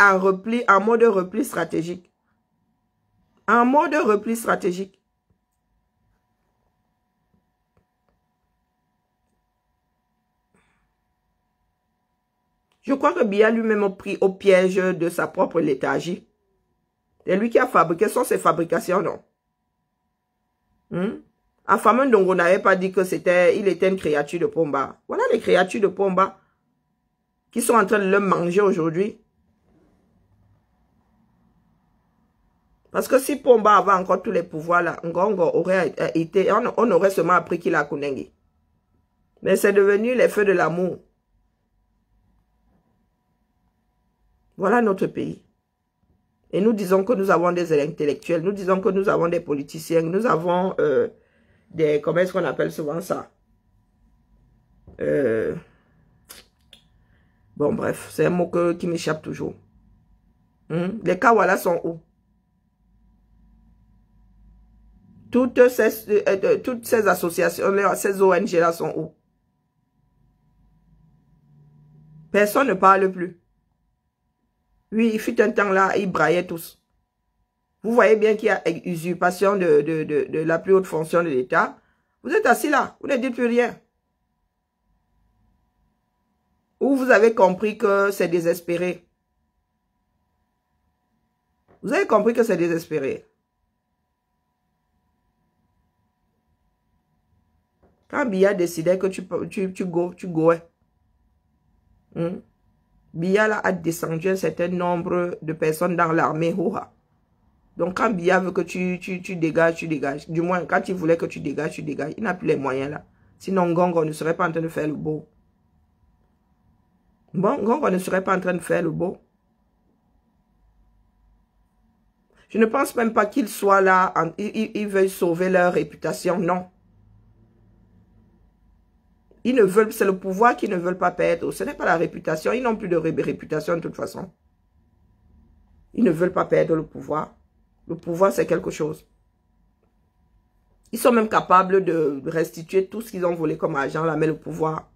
en mode repli stratégique. En mode repli stratégique. Je crois que Biya lui-même a pris au piège de sa propre léthargie. C'est lui qui a fabriqué, ce sont ses fabrications, non? Afama Ndongo n'avait pas dit que il était une créature de Pomba. Voilà les créatures de Pomba qui sont en train de le manger aujourd'hui. Parce que si Pomba avait encore tous les pouvoirs là, Ngongo aurait été, on aurait seulement appris qu'il a Kunengi. Mais c'est devenu les feux de l'amour. Voilà notre pays. Et nous disons que nous avons des intellectuels, nous disons que nous avons des politiciens, nous avons des... Comment est-ce qu'on appelle souvent ça? Bon, bref, c'est un mot qui m'échappe toujours. Les Kawala sont où? Toutes ces associations, ces ONG-là sont où? Personne ne parle plus. Oui, il fut un temps là, ils braillaient tous. Vous voyez bien qu'il y a usurpation de la plus haute fonction de l'État. Vous êtes assis là, vous ne dites plus rien. Ou vous avez compris que c'est désespéré. Vous avez compris que c'est désespéré. Quand Biya décidait que tu go. Biya là a descendu un certain nombre de personnes dans l'armée Hoha. Donc quand Biya veut que tu dégages, tu dégages. Du moins, quand il voulait que tu dégages, tu dégages. Il n'a plus les moyens là. Sinon, Ngongo ne serait pas en train de faire le beau. Bon, Ngongo ne serait pas en train de faire le beau. Je ne pense même pas qu'ils soient là, ils veulent sauver leur réputation, non. Ils ne veulent, c'est le pouvoir qu'ils ne veulent pas perdre. Ce n'est pas la réputation. Ils n'ont plus de réputation de toute façon. Ils ne veulent pas perdre le pouvoir. Le pouvoir, c'est quelque chose. Ils sont même capables de restituer tout ce qu'ils ont volé comme argent, là, mais le pouvoir.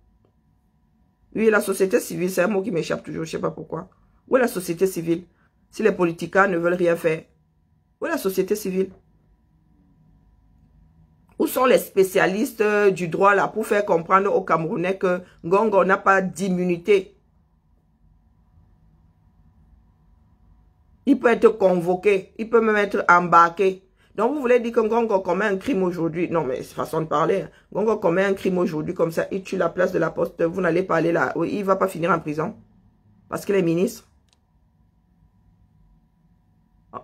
Oui, la société civile, c'est un mot qui m'échappe toujours, je ne sais pas pourquoi. Où est la société civile? Si les politiciens ne veulent rien faire. Où est la société civile? Où sont les spécialistes du droit là pour faire comprendre aux Camerounais que Ngongo n'a pas d'immunité? Il peut être convoqué, il peut même être embarqué. Donc vous voulez dire que Ngongo commet un crime aujourd'hui? Non mais c'est façon de parler. Ngongo commet un crime aujourd'hui comme ça, il tue la place de la poste, vous n'allez pas aller là. Il ne va pas finir en prison parce qu'il est ministre.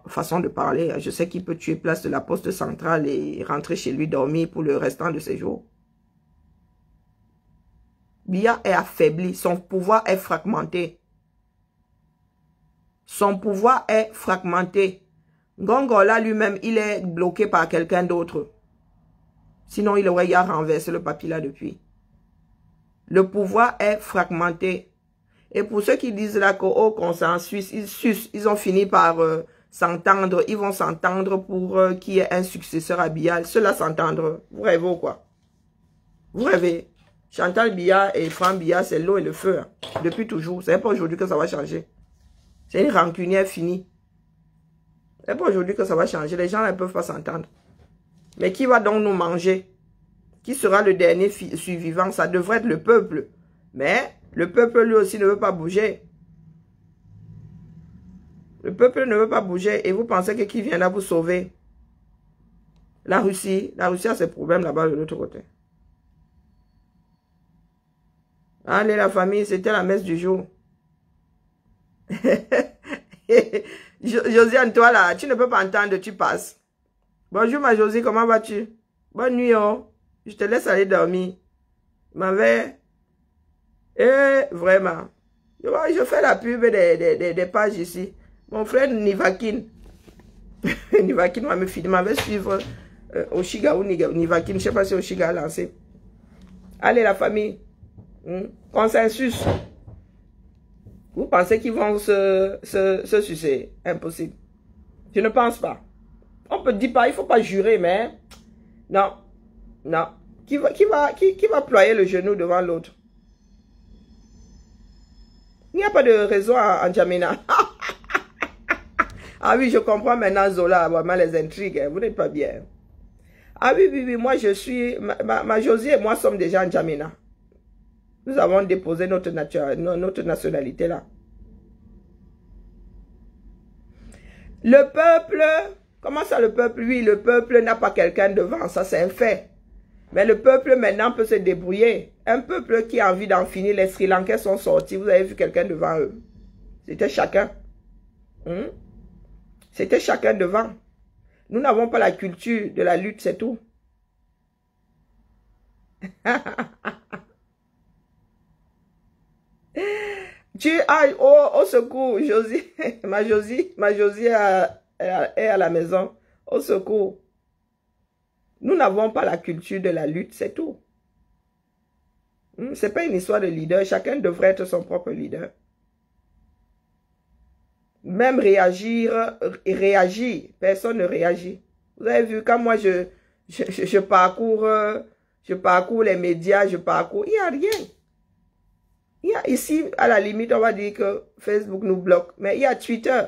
Façon de parler, je sais qu'il peut tuer place de la poste centrale et rentrer chez lui dormir pour le restant de ses jours. Biya est affaibli, son pouvoir est fragmenté. Son pouvoir est fragmenté. Ngongo là lui-même, il est bloqué par quelqu'un d'autre. Sinon, il aurait renversé le papier là depuis. Le pouvoir est fragmenté. Et pour ceux qui disent là qu'au consensus, ils ont fini par... s'entendre, ils vont s'entendre pour qu'il y ait un successeur à Biya. Ceux-là s'entendre, vous rêvez ou quoi? Vous rêvez? Chantal Biya et Franck Biya, c'est l'eau et le feu. Hein. Depuis toujours. C'est pas aujourd'hui que ça va changer. C'est une rancunière finie. C'est pas aujourd'hui que ça va changer. Les gens ne peuvent pas s'entendre. Mais qui va donc nous manger? Qui sera le dernier survivant? Ça devrait être le peuple. Mais le peuple lui aussi ne veut pas bouger. Le peuple ne veut pas bouger et vous pensez que qui viendra vous sauver? La Russie a ses problèmes là-bas de l'autre côté. Allez la famille, c'était la messe du jour. Josiane, toi là, tu ne peux pas entendre, tu passes. Bonjour ma Josie, comment vas-tu? Bonne nuit oh. Je te laisse aller dormir. M'avait... vraiment. Je fais la pub des pages ici. Mon frère Nivakin, Nivakin m'avait suivre Oshiga ou Nivakin, je ne sais pas si Oshiga a lancé. Allez la famille, Consensus. Vous pensez qu'ils vont se sucer? Impossible. Je ne pense pas. On peut dire pas, il ne faut pas jurer, mais non, non. Qui va ployer le genou devant l'autre? Il n'y a pas de raison en N'Djamena. Ah oui, je comprends maintenant Zola, vraiment les intrigues, vous n'êtes pas bien. Ah oui, oui, oui, moi je suis, ma Josie et moi sommes déjà en N'Djamena. Nous avons déposé notre nationalité là. Le peuple, comment ça le peuple? Oui, le peuple n'a pas quelqu'un devant, ça c'est un fait. Mais le peuple maintenant peut se débrouiller. Un peuple qui a envie d'en finir, les Sri Lankais sont sortis, vous avez vu quelqu'un devant eux. C'était chacun. C'était chacun devant. Nous n'avons pas la culture de la lutte, c'est tout. Tu ailles au secours, Josie. Ma Josie est à la maison. Au secours. Nous n'avons pas la culture de la lutte, c'est tout. C'est pas une histoire de leader. Chacun devrait être son propre leader. Même réagir, personne ne réagit. Vous avez vu, quand moi je parcours les médias, il n'y a rien. Ici, à la limite, on va dire que Facebook nous bloque. Mais il y a Twitter.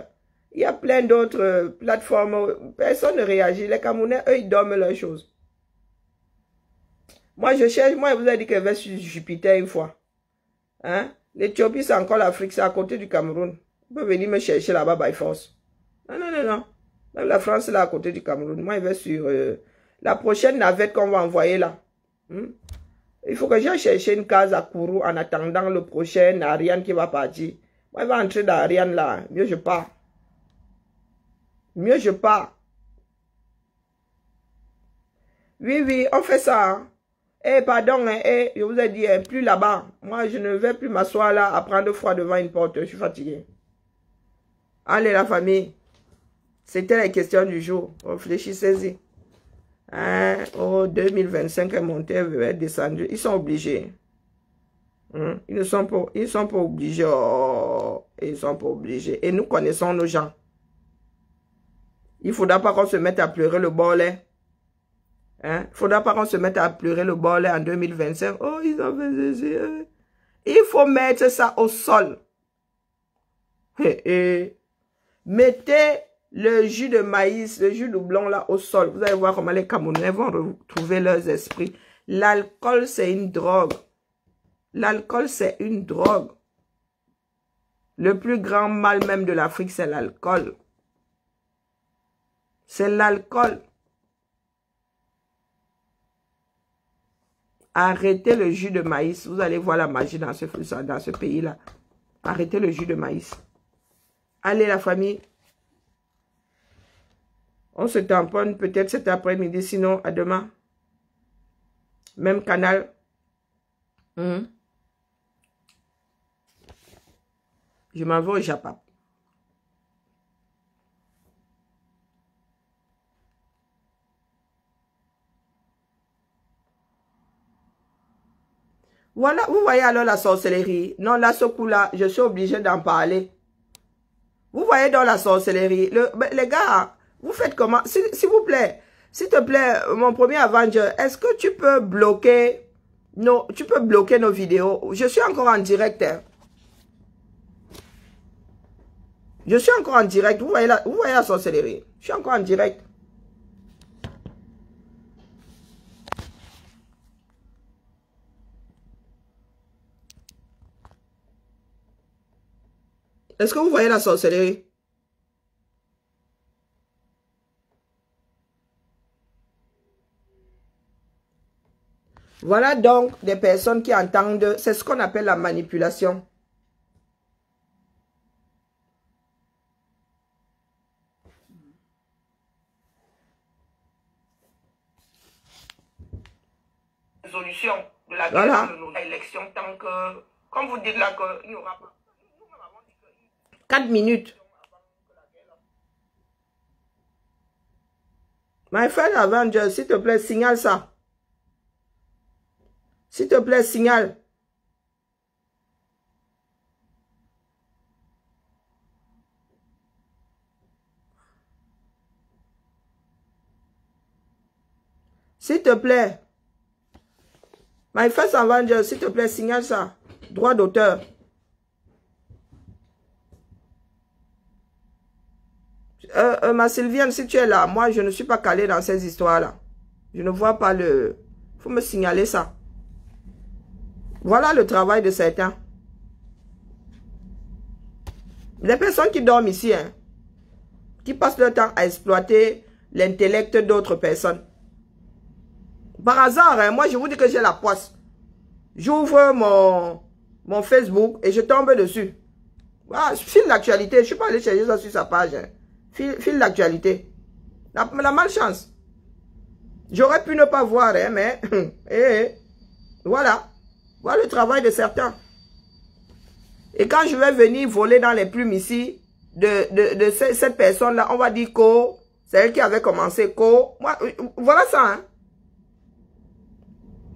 Il y a plein d'autres plateformes. Personne ne réagit. Les Camerounais, eux, ils dorment leurs choses. Moi, je cherche. Moi, je vous ai dit que je vais sur Jupiter une fois. Hein? L'Éthiopie, c'est encore l'Afrique. C'est à côté du Cameroun. Vous pouvez venir me chercher là-bas by force. Non, non, non, non. Même la France, c'est là à côté du Cameroun. Moi, je vais sur la prochaine navette qu'on va envoyer là. Il faut que j'aille chercher une case à Kourou en attendant le prochain Ariane qui va partir. Moi, je vais entrer dans Ariane là. Mieux je pars. Mieux je pars. Oui, oui, on fait ça. Hein. Eh, pardon, hein, je vous ai dit, hein, plus là-bas. Moi, je ne vais plus m'asseoir là à prendre froid devant une porte. Je suis fatigué. Allez, la famille. C'était les questions du jour. Réfléchissez-y. Hein? Oh, 2025 est monté, est descendu. Ils sont obligés. Ils ne sont pas obligés. Oh, ils ne sont pas obligés. Et nous connaissons nos gens. Il ne faudra pas qu'on se mette à pleurer le bolet. Hein? Il ne faudra pas qu'on se mette à pleurer le bolet en 2025. Oh, ils ont fait ceci. Il faut mettre ça au sol. Mettez le jus de maïs, le jus de blanc là au sol. Vous allez voir comment les Camerounais vont retrouver leurs esprits. L'alcool, c'est une drogue. L'alcool, c'est une drogue. Le plus grand mal même de l'Afrique, c'est l'alcool. C'est l'alcool. Arrêtez le jus de maïs. Vous allez voir la magie dans ce pays-là. Arrêtez le jus de maïs. Allez, la famille. On se tamponne peut-être cet après-midi, sinon à demain. Même canal. Je m'en vais au Japon. Voilà, vous voyez alors la sorcellerie. Non, là, ce coup-là, je suis obligé d'en parler. Vous voyez dans la sorcellerie. Les gars, vous faites comment? S'il vous plaît, s'il te plaît, mon premier Avenger, est-ce que tu peux bloquer nos vidéos? Je suis encore en direct. Hein. Je suis encore en direct. Vous voyez la sorcellerie. Je suis encore en direct. Est-ce que vous voyez la sorcellerie? Voilà donc des personnes qui entendent, c'est ce qu'on appelle la manipulation. Résolution de la élection tant que, comme vous dites là, qu'il n'y aura pas. 4 minutes. My friend Avenger, s'il te plaît, signale ça. S'il te plaît, signale. S'il te plaît. My First Avenger, s'il te plaît, signale ça. Droit d'auteur. Ma Sylviane, si tu es là, moi, je ne suis pas calée dans ces histoires-là. Je ne vois pas le... Il faut me signaler ça. Voilà le travail de certains. Les personnes qui dorment ici, hein, qui passent leur temps à exploiter l'intellect d'autres personnes. Par hasard, hein, moi, je vous dis que j'ai la poisse. J'ouvre mon Facebook et je tombe dessus. Ah, file l'actualité. Je ne suis pas allé chercher ça sur sa page. Hein. File l'actualité. La malchance. J'aurais pu ne pas voir, hein, mais voilà. Voilà le travail de certains. Et quand je vais venir voler dans les plumes ici, de cette personne-là, on va dire que c'est elle qui avait commencé. Moi, voilà ça. Hein.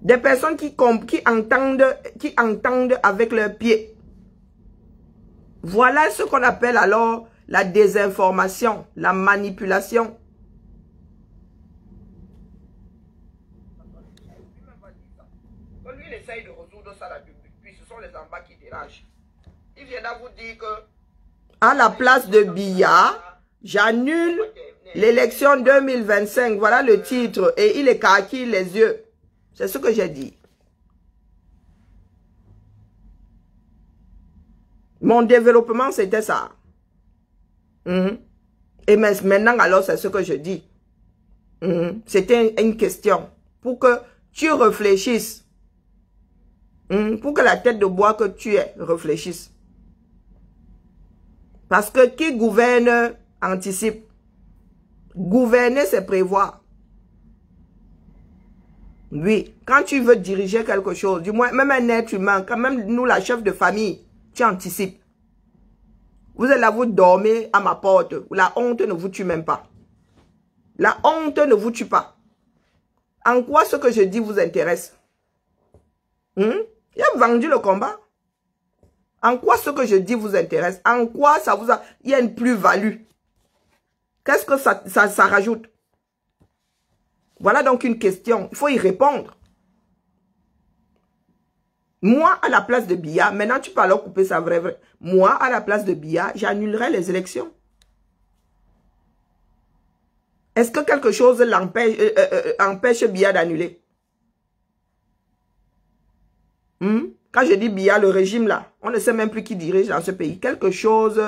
Des personnes qui entendent avec leurs pieds. Voilà ce qu'on appelle alors la désinformation, la manipulation. Lui, il essaye de résoudre ça là, puis ce sont les en bas qui dérangent. Il vient à vous dire que à la place de Biya, j'annule l'élection 2025. Voilà le titre. Et il écarquille les yeux. C'est ce que j'ai dit. Mon développement, c'était ça. Et maintenant, alors, c'est ce que je dis. C'était une question. Pour que tu réfléchisses. Pour que la tête de bois que tu es réfléchisse. Parce que qui gouverne anticipe. Gouverner, c'est prévoir. Oui, quand tu veux diriger quelque chose, du moins même un être humain, quand même nous la chef de famille, tu anticipes. Vous êtes là, vous dormez à ma porte. La honte ne vous tue même pas. La honte ne vous tue pas. En quoi ce que je dis vous intéresse? Il a vendu le combat. En quoi ce que je dis vous intéresse? En quoi ça vous a... Il y a une plus-value. Qu'est-ce que ça rajoute? Voilà donc une question. Il faut y répondre. Moi, à la place de Biya, maintenant tu peux alors couper ça vrai. Moi, à la place de Biya, j'annulerai les élections. Est-ce que quelque chose empêche Biya d'annuler? Quand je dis Biya, le régime là, on ne sait même plus qui dirige dans ce pays. Quelque chose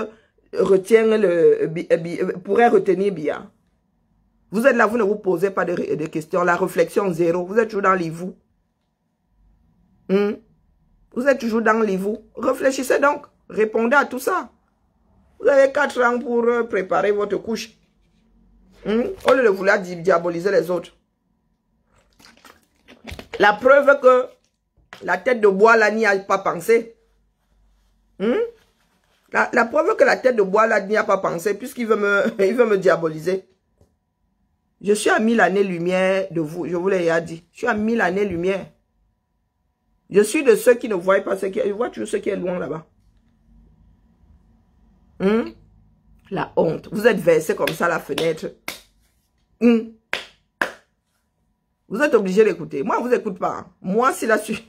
pourrait retenir Biya. Vous êtes là, vous ne vous posez pas de questions. La réflexion zéro. Vous êtes toujours dans l'ivou. Vous êtes toujours dans l'ivou. Réfléchissez donc. Répondez à tout ça. Vous avez 4 ans pour préparer votre couche. Au lieu de vouloir diaboliser les autres. La preuve que la tête de bois là n'y a pas pensé. La preuve que la tête de bois là n'y a pas pensé puisqu'il veut me diaboliser. Je suis à 1000 années-lumière de vous. Je vous l'ai déjà dit. Je suis à 1000 années-lumière. Je suis de ceux qui ne voient pas ce qui est... Je vois toujours ce qui est loin là-bas. La honte. Vous êtes versé comme ça à la fenêtre. Vous êtes obligé d'écouter. Moi, vous écoute pas. Hein. Moi, si la suis...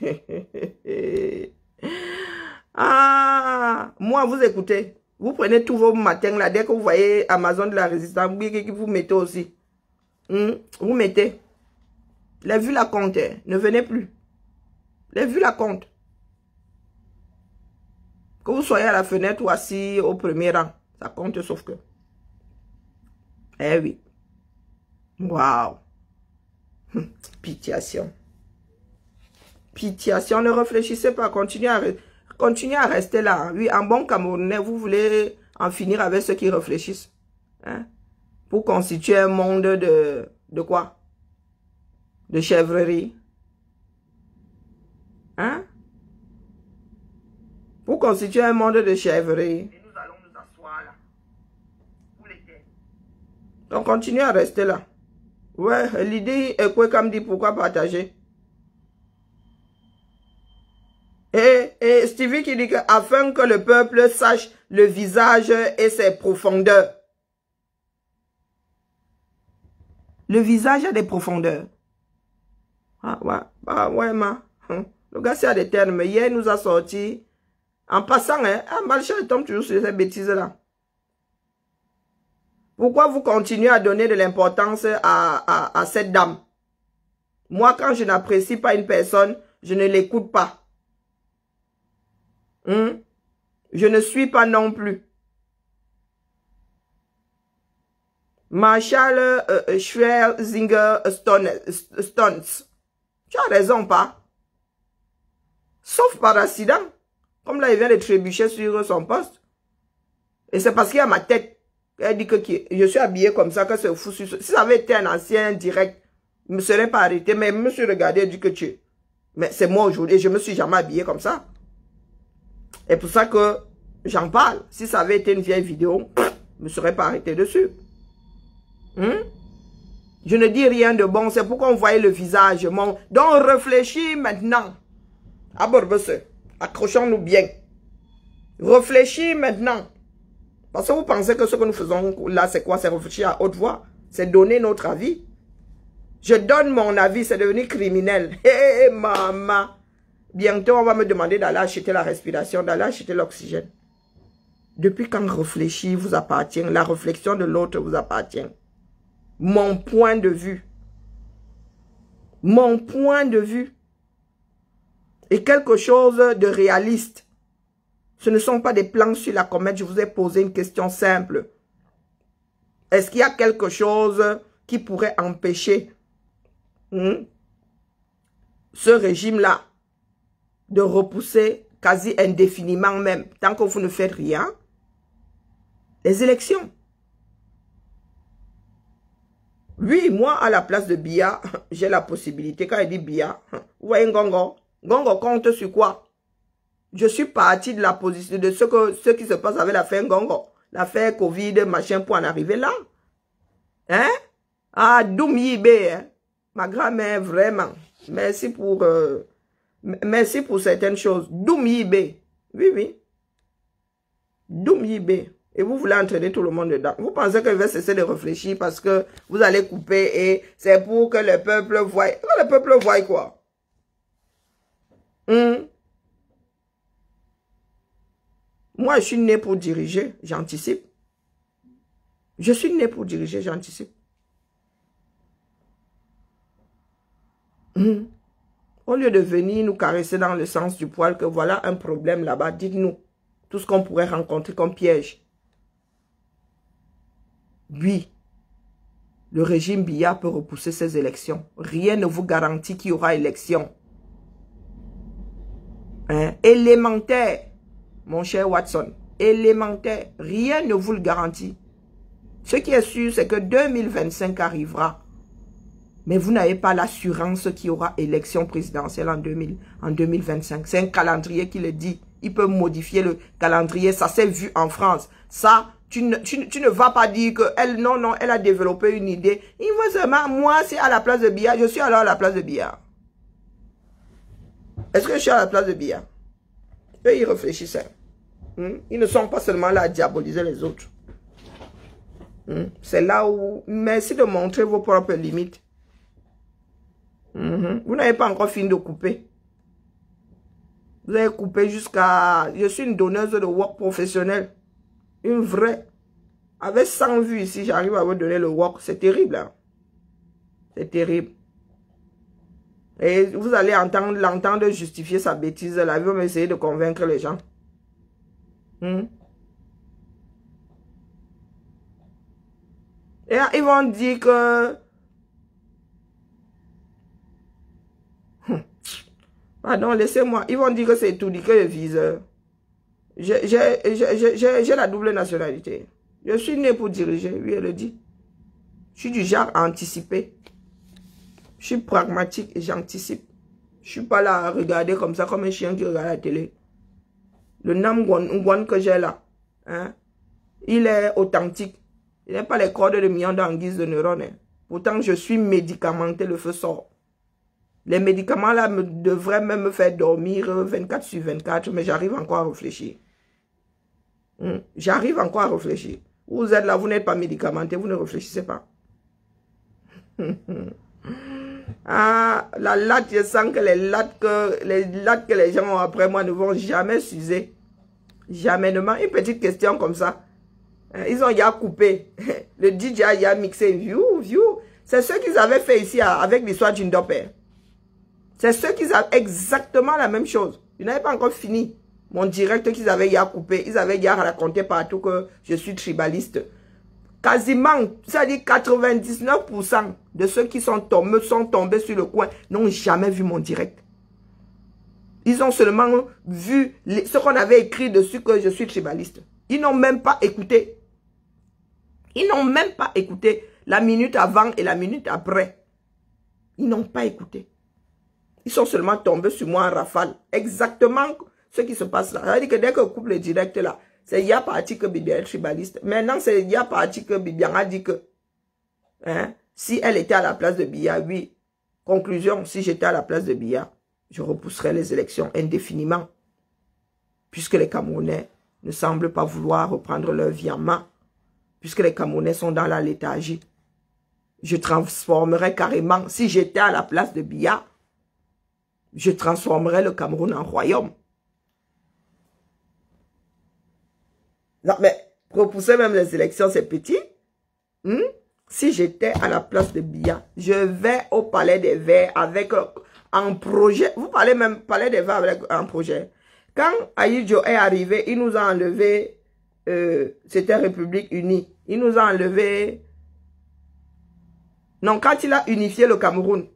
moi, vous écoutez. Vous prenez tous vos matins là. Dès que vous voyez Amazon de la résistance, vous mettez aussi. Vous mettez. Les vues la compte. Ne venez plus. Les vues la compte. Que vous soyez à la fenêtre ou assis au premier rang. Ça compte sauf que. Eh oui. Waouh. Pitiation. Pitiation. Ne réfléchissez pas. Continuez à rester là. Oui, en bon Camerounais, vous voulez en finir avec ceux qui réfléchissent. Hein? Pour constituer un monde de quoi? De chèvrerie. Hein? Pour constituer un monde de chèvrerie. Et nous allons nous asseoir là. Pour l'été. Donc continuez à rester là. Ouais, l'idée est quoi comme dit pourquoi partager? Et Stevie qui dit que afin que le peuple sache le visage et ses profondeurs. Le visage a des profondeurs. Ah, ouais, bah, ouais, ma. Le gars, c'est à des termes. Hier, il nous a sorti. En passant, hein, Malchal tombe toujours sur ces bêtises-là. Pourquoi vous continuez à donner de l'importance à cette dame? Moi, quand je n'apprécie pas une personne, je ne l'écoute pas. Je ne suis pas non plus. Marshall Schwerzinger-Stunts. Tu as raison, pas? Sauf par accident. Comme là, il vient de trébucher sur son poste. Et c'est parce qu'il y a ma tête. Elle dit que je suis habillé comme ça, que c'est fou. Si ça avait été un ancien direct, je ne me serais pas arrêté. Mais je me suis regardé et dit que tu... Mais c'est moi aujourd'hui, je ne me suis jamais habillé comme ça. Et pour ça que j'en parle. Si ça avait été une vieille vidéo, je ne me serais pas arrêté dessus. Je ne dis rien de bon, c'est pourquoi on voyait le visage. Donc réfléchis maintenant. Accrochons-nous bien. Réfléchis maintenant. Parce que vous pensez que ce que nous faisons là, c'est quoi? C'est réfléchir à haute voix. C'est donner notre avis. Je donne mon avis, c'est devenu criminel. Hé, maman. Bientôt, on va me demander d'aller acheter la respiration, d'aller acheter l'oxygène. Depuis quand réfléchir vous appartient, la réflexion de l'autre vous appartient. Mon point de vue. Mon point de vue est quelque chose de réaliste. Ce ne sont pas des plans sur la comète. Je vous ai posé une question simple. Est-ce qu'il y a quelque chose qui pourrait empêcher ce régime-là de repousser quasi indéfiniment même, tant que vous ne faites rien, les élections? Oui, moi, à la place de Biya, j'ai la possibilité. Quand il dit Biya, vous voyez Ngongo? Ngongo compte sur quoi? Je suis parti de la position de ce qui se passe avec l'affaire Ngongo. L'affaire Covid, machin, pour en arriver là. Hein? Ah, Doum Yibé, hein? Ma grand-mère, vraiment. Merci pour certaines choses. Doum Yibé. Oui, oui. Doum Yibé. Et vous voulez entraîner tout le monde dedans. Vous pensez que je vais cesser de réfléchir parce que vous allez couper et c'est pour que le peuple voie. Le peuple voie quoi? Moi, je suis né pour diriger, j'anticipe. Je suis né pour diriger, j'anticipe. Au lieu de venir nous caresser dans le sens du poil que voilà un problème là-bas, dites-nous tout ce qu'on pourrait rencontrer comme piège. Oui, le régime Biya peut repousser ces élections. Rien ne vous garantit qu'il y aura élection. Élémentaire, mon cher Watson. Élémentaire. Rien ne vous le garantit. Ce qui est sûr, c'est que 2025 arrivera. Mais vous n'avez pas l'assurance qu'il y aura élection présidentielle en 2025. C'est un calendrier qui le dit. Il peut modifier le calendrier. Ça s'est vu en France. Ça, tu ne vas pas dire que elle, non, elle a développé une idée. Il va seulement, moi, c'est à la place de Biya. Je suis alors à la place de Biya. Est-ce que je suis à la place de Biya? Eux, ils réfléchissaient. Ils ne sont pas seulement là à diaboliser les autres. C'est là où... Merci de montrer vos propres limites. Vous n'avez pas encore fini de couper. Vous avez coupé jusqu'à... Je suis une donneuse de work professionnelle. Une vraie. Avec 100 vues ici, j'arrive à vous donner le work. C'est terrible. Hein? C'est terrible. Et vous allez l'entendre justifier sa bêtise. Là, ils vont essayer de convaincre les gens. Et ils vont dire que... Pardon, laissez-moi. Ils vont dire que c'est tout dit que je vise. J'ai la double nationalité. Je suis né pour diriger, oui, elle le dit. Je suis du genre à anticiper. Je suis pragmatique et j'anticipe. Je suis pas là à regarder comme ça, comme un chien qui regarde la télé. Le Namgwan que j'ai là, hein, il est authentique. Il n'est pas les cordes de millions en guise de neurones. Hein. Pourtant, je suis médicamenté, le feu sort. Les médicaments là devraient même me faire dormir 24 sur 24, mais j'arrive encore à réfléchir. J'arrive encore à réfléchir. Vous êtes là, vous n'êtes pas médicamenté, vous ne réfléchissez pas. Ah, la latte, je sens que les lattes que les gens ont après moi ne vont jamais s'user. Jamais. Une petite question comme ça. Ils ont déjà coupé. Le DJ a déjà mixé. View. C'est ce qu'ils avaient fait ici avec l'histoire d'une dopère. C'est ce qu'ils avaient exactement la même chose. Ils n'avaient pas encore fini mon direct qu'ils avaient déjà coupé. Ils avaient déjà raconté partout que je suis tribaliste. Quasiment, c'est-à-dire 99% de ceux qui sont tombés sur le coin n'ont jamais vu mon direct. Ils ont seulement vu ce qu'on avait écrit dessus que je suis tribaliste. Ils n'ont même pas écouté. Ils n'ont même pas écouté la minute avant et la minute après. Ils n'ont pas écouté. Ils sont seulement tombés sur moi en rafale. Exactement ce qui se passe là. Ça veut dire que dès que je coupe le direct là, c'est Y'a parti que Bibian est tribaliste. Maintenant, c'est Y'a parti que Bibian a dit que si elle était à la place de Biya, oui. Conclusion, si j'étais à la place de Biya, je repousserais les élections indéfiniment. Puisque les Camerounais ne semblent pas vouloir reprendre leur vie en main. Puisque les Camerounais sont dans la léthargie. Je transformerais carrément, si j'étais à la place de Biya, je transformerais le Cameroun en royaume. Non, mais repousser même les élections, c'est petit. Si j'étais à la place de Biya, je vais au Palais des Verts avec un projet. Vous parlez même Palais des Verts avec un projet. Quand Aïdjo est arrivé, il nous a enlevé, c'était République Unie. Il nous a enlevé. Non, quand il a unifié le Cameroun,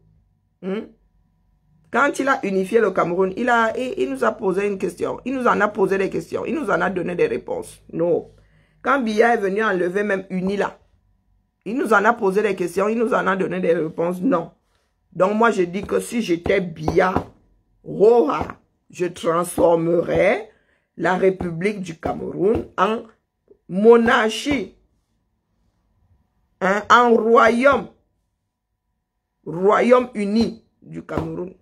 quand il a unifié le Cameroun, il nous a posé une question. Il nous en a posé des questions. Il nous en a donné des réponses. Non. Quand Biya est venu enlever même Uni là, il nous en a posé des questions. Il nous en a donné des réponses. Non. Donc moi je dis que si j'étais Biya, je transformerais la République du Cameroun en monarchie. En royaume. Royaume uni du Cameroun.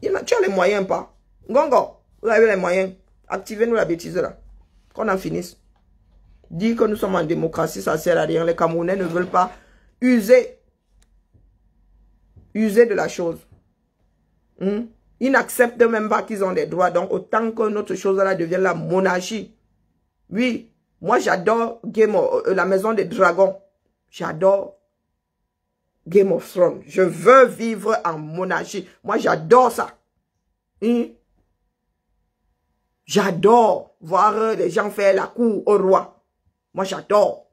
Tu as les moyens pas? Ngongo, vous avez les moyens. Activez-nous la bêtise là. Qu'on en finisse. Dire que nous sommes en démocratie, ça sert à rien. Les Camerounais ne veulent pas user de la chose. Ils n'acceptent même pas qu'ils ont des droits. Donc autant que notre chose là devienne la monarchie. Oui, moi j'adore la maison des dragons. J'adore Game of Thrones. Je veux vivre en monarchie. Moi, j'adore ça. J'adore voir les gens faire la cour au roi. Moi, j'adore.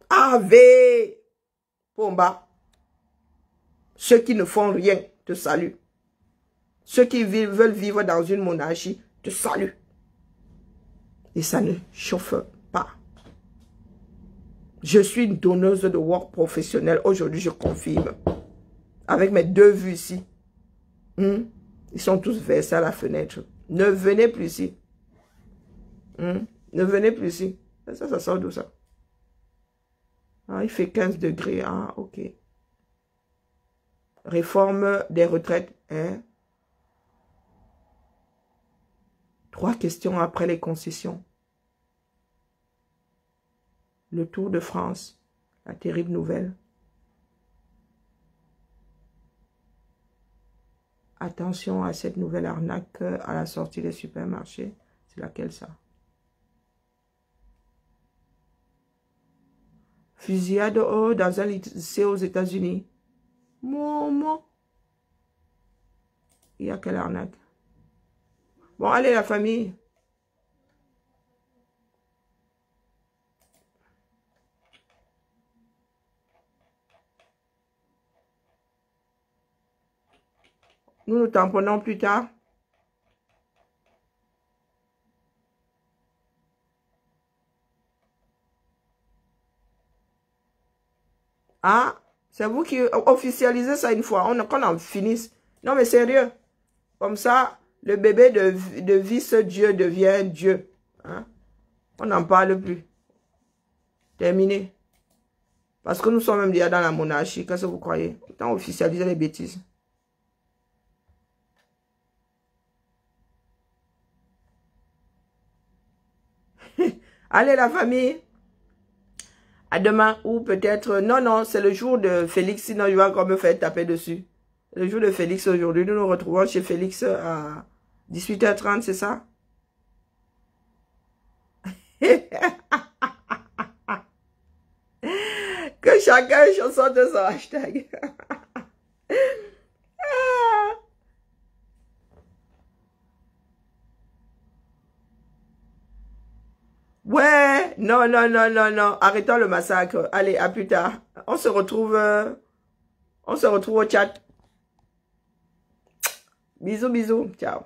Ave Pomba. Ceux qui ne font rien te saluent. Ceux qui veulent vivre dans une monarchie te saluent. Et ça ne chauffe pas. Je suis une donneuse de work professionnelle. Aujourd'hui, je confirme. Avec mes 2 vues ici. Ils sont tous versés à la fenêtre. Ne venez plus ici. Ne venez plus ici. Ça sort d'où ça? Ah, il fait 15 degrés. Ah, ok. Réforme des retraites. 3 questions après les concessions. Le Tour de France, la terrible nouvelle. Attention à cette nouvelle arnaque à la sortie des supermarchés. C'est laquelle ça? Fusillade dans un lycée aux États-Unis. Momo. Il y a quelle arnaque? Bon, allez la famille. Nous nous tamponnons plus tard. Ah, c'est vous qui officialisez ça une fois. Qu'on en finisse. Non, mais sérieux. Comme ça, le bébé de vice-dieu devient Dieu. On n'en parle plus. Terminé. Parce que nous sommes même déjà dans la monarchie. Qu'est-ce que vous croyez? Autant officialiser les bêtises. Allez la famille, À demain, ou peut-être... Non, non, c'est le jour de Félix, sinon je vais encore me faire taper dessus. Le jour de Félix aujourd'hui. Nous nous retrouvons chez Félix à 18h30, c'est ça? Que chacun sorte de son hashtag. Ouais, non, non, non, non, non. Arrêtons le massacre. Allez, à plus tard. On se retrouve au chat. Bisous, bisous. Ciao.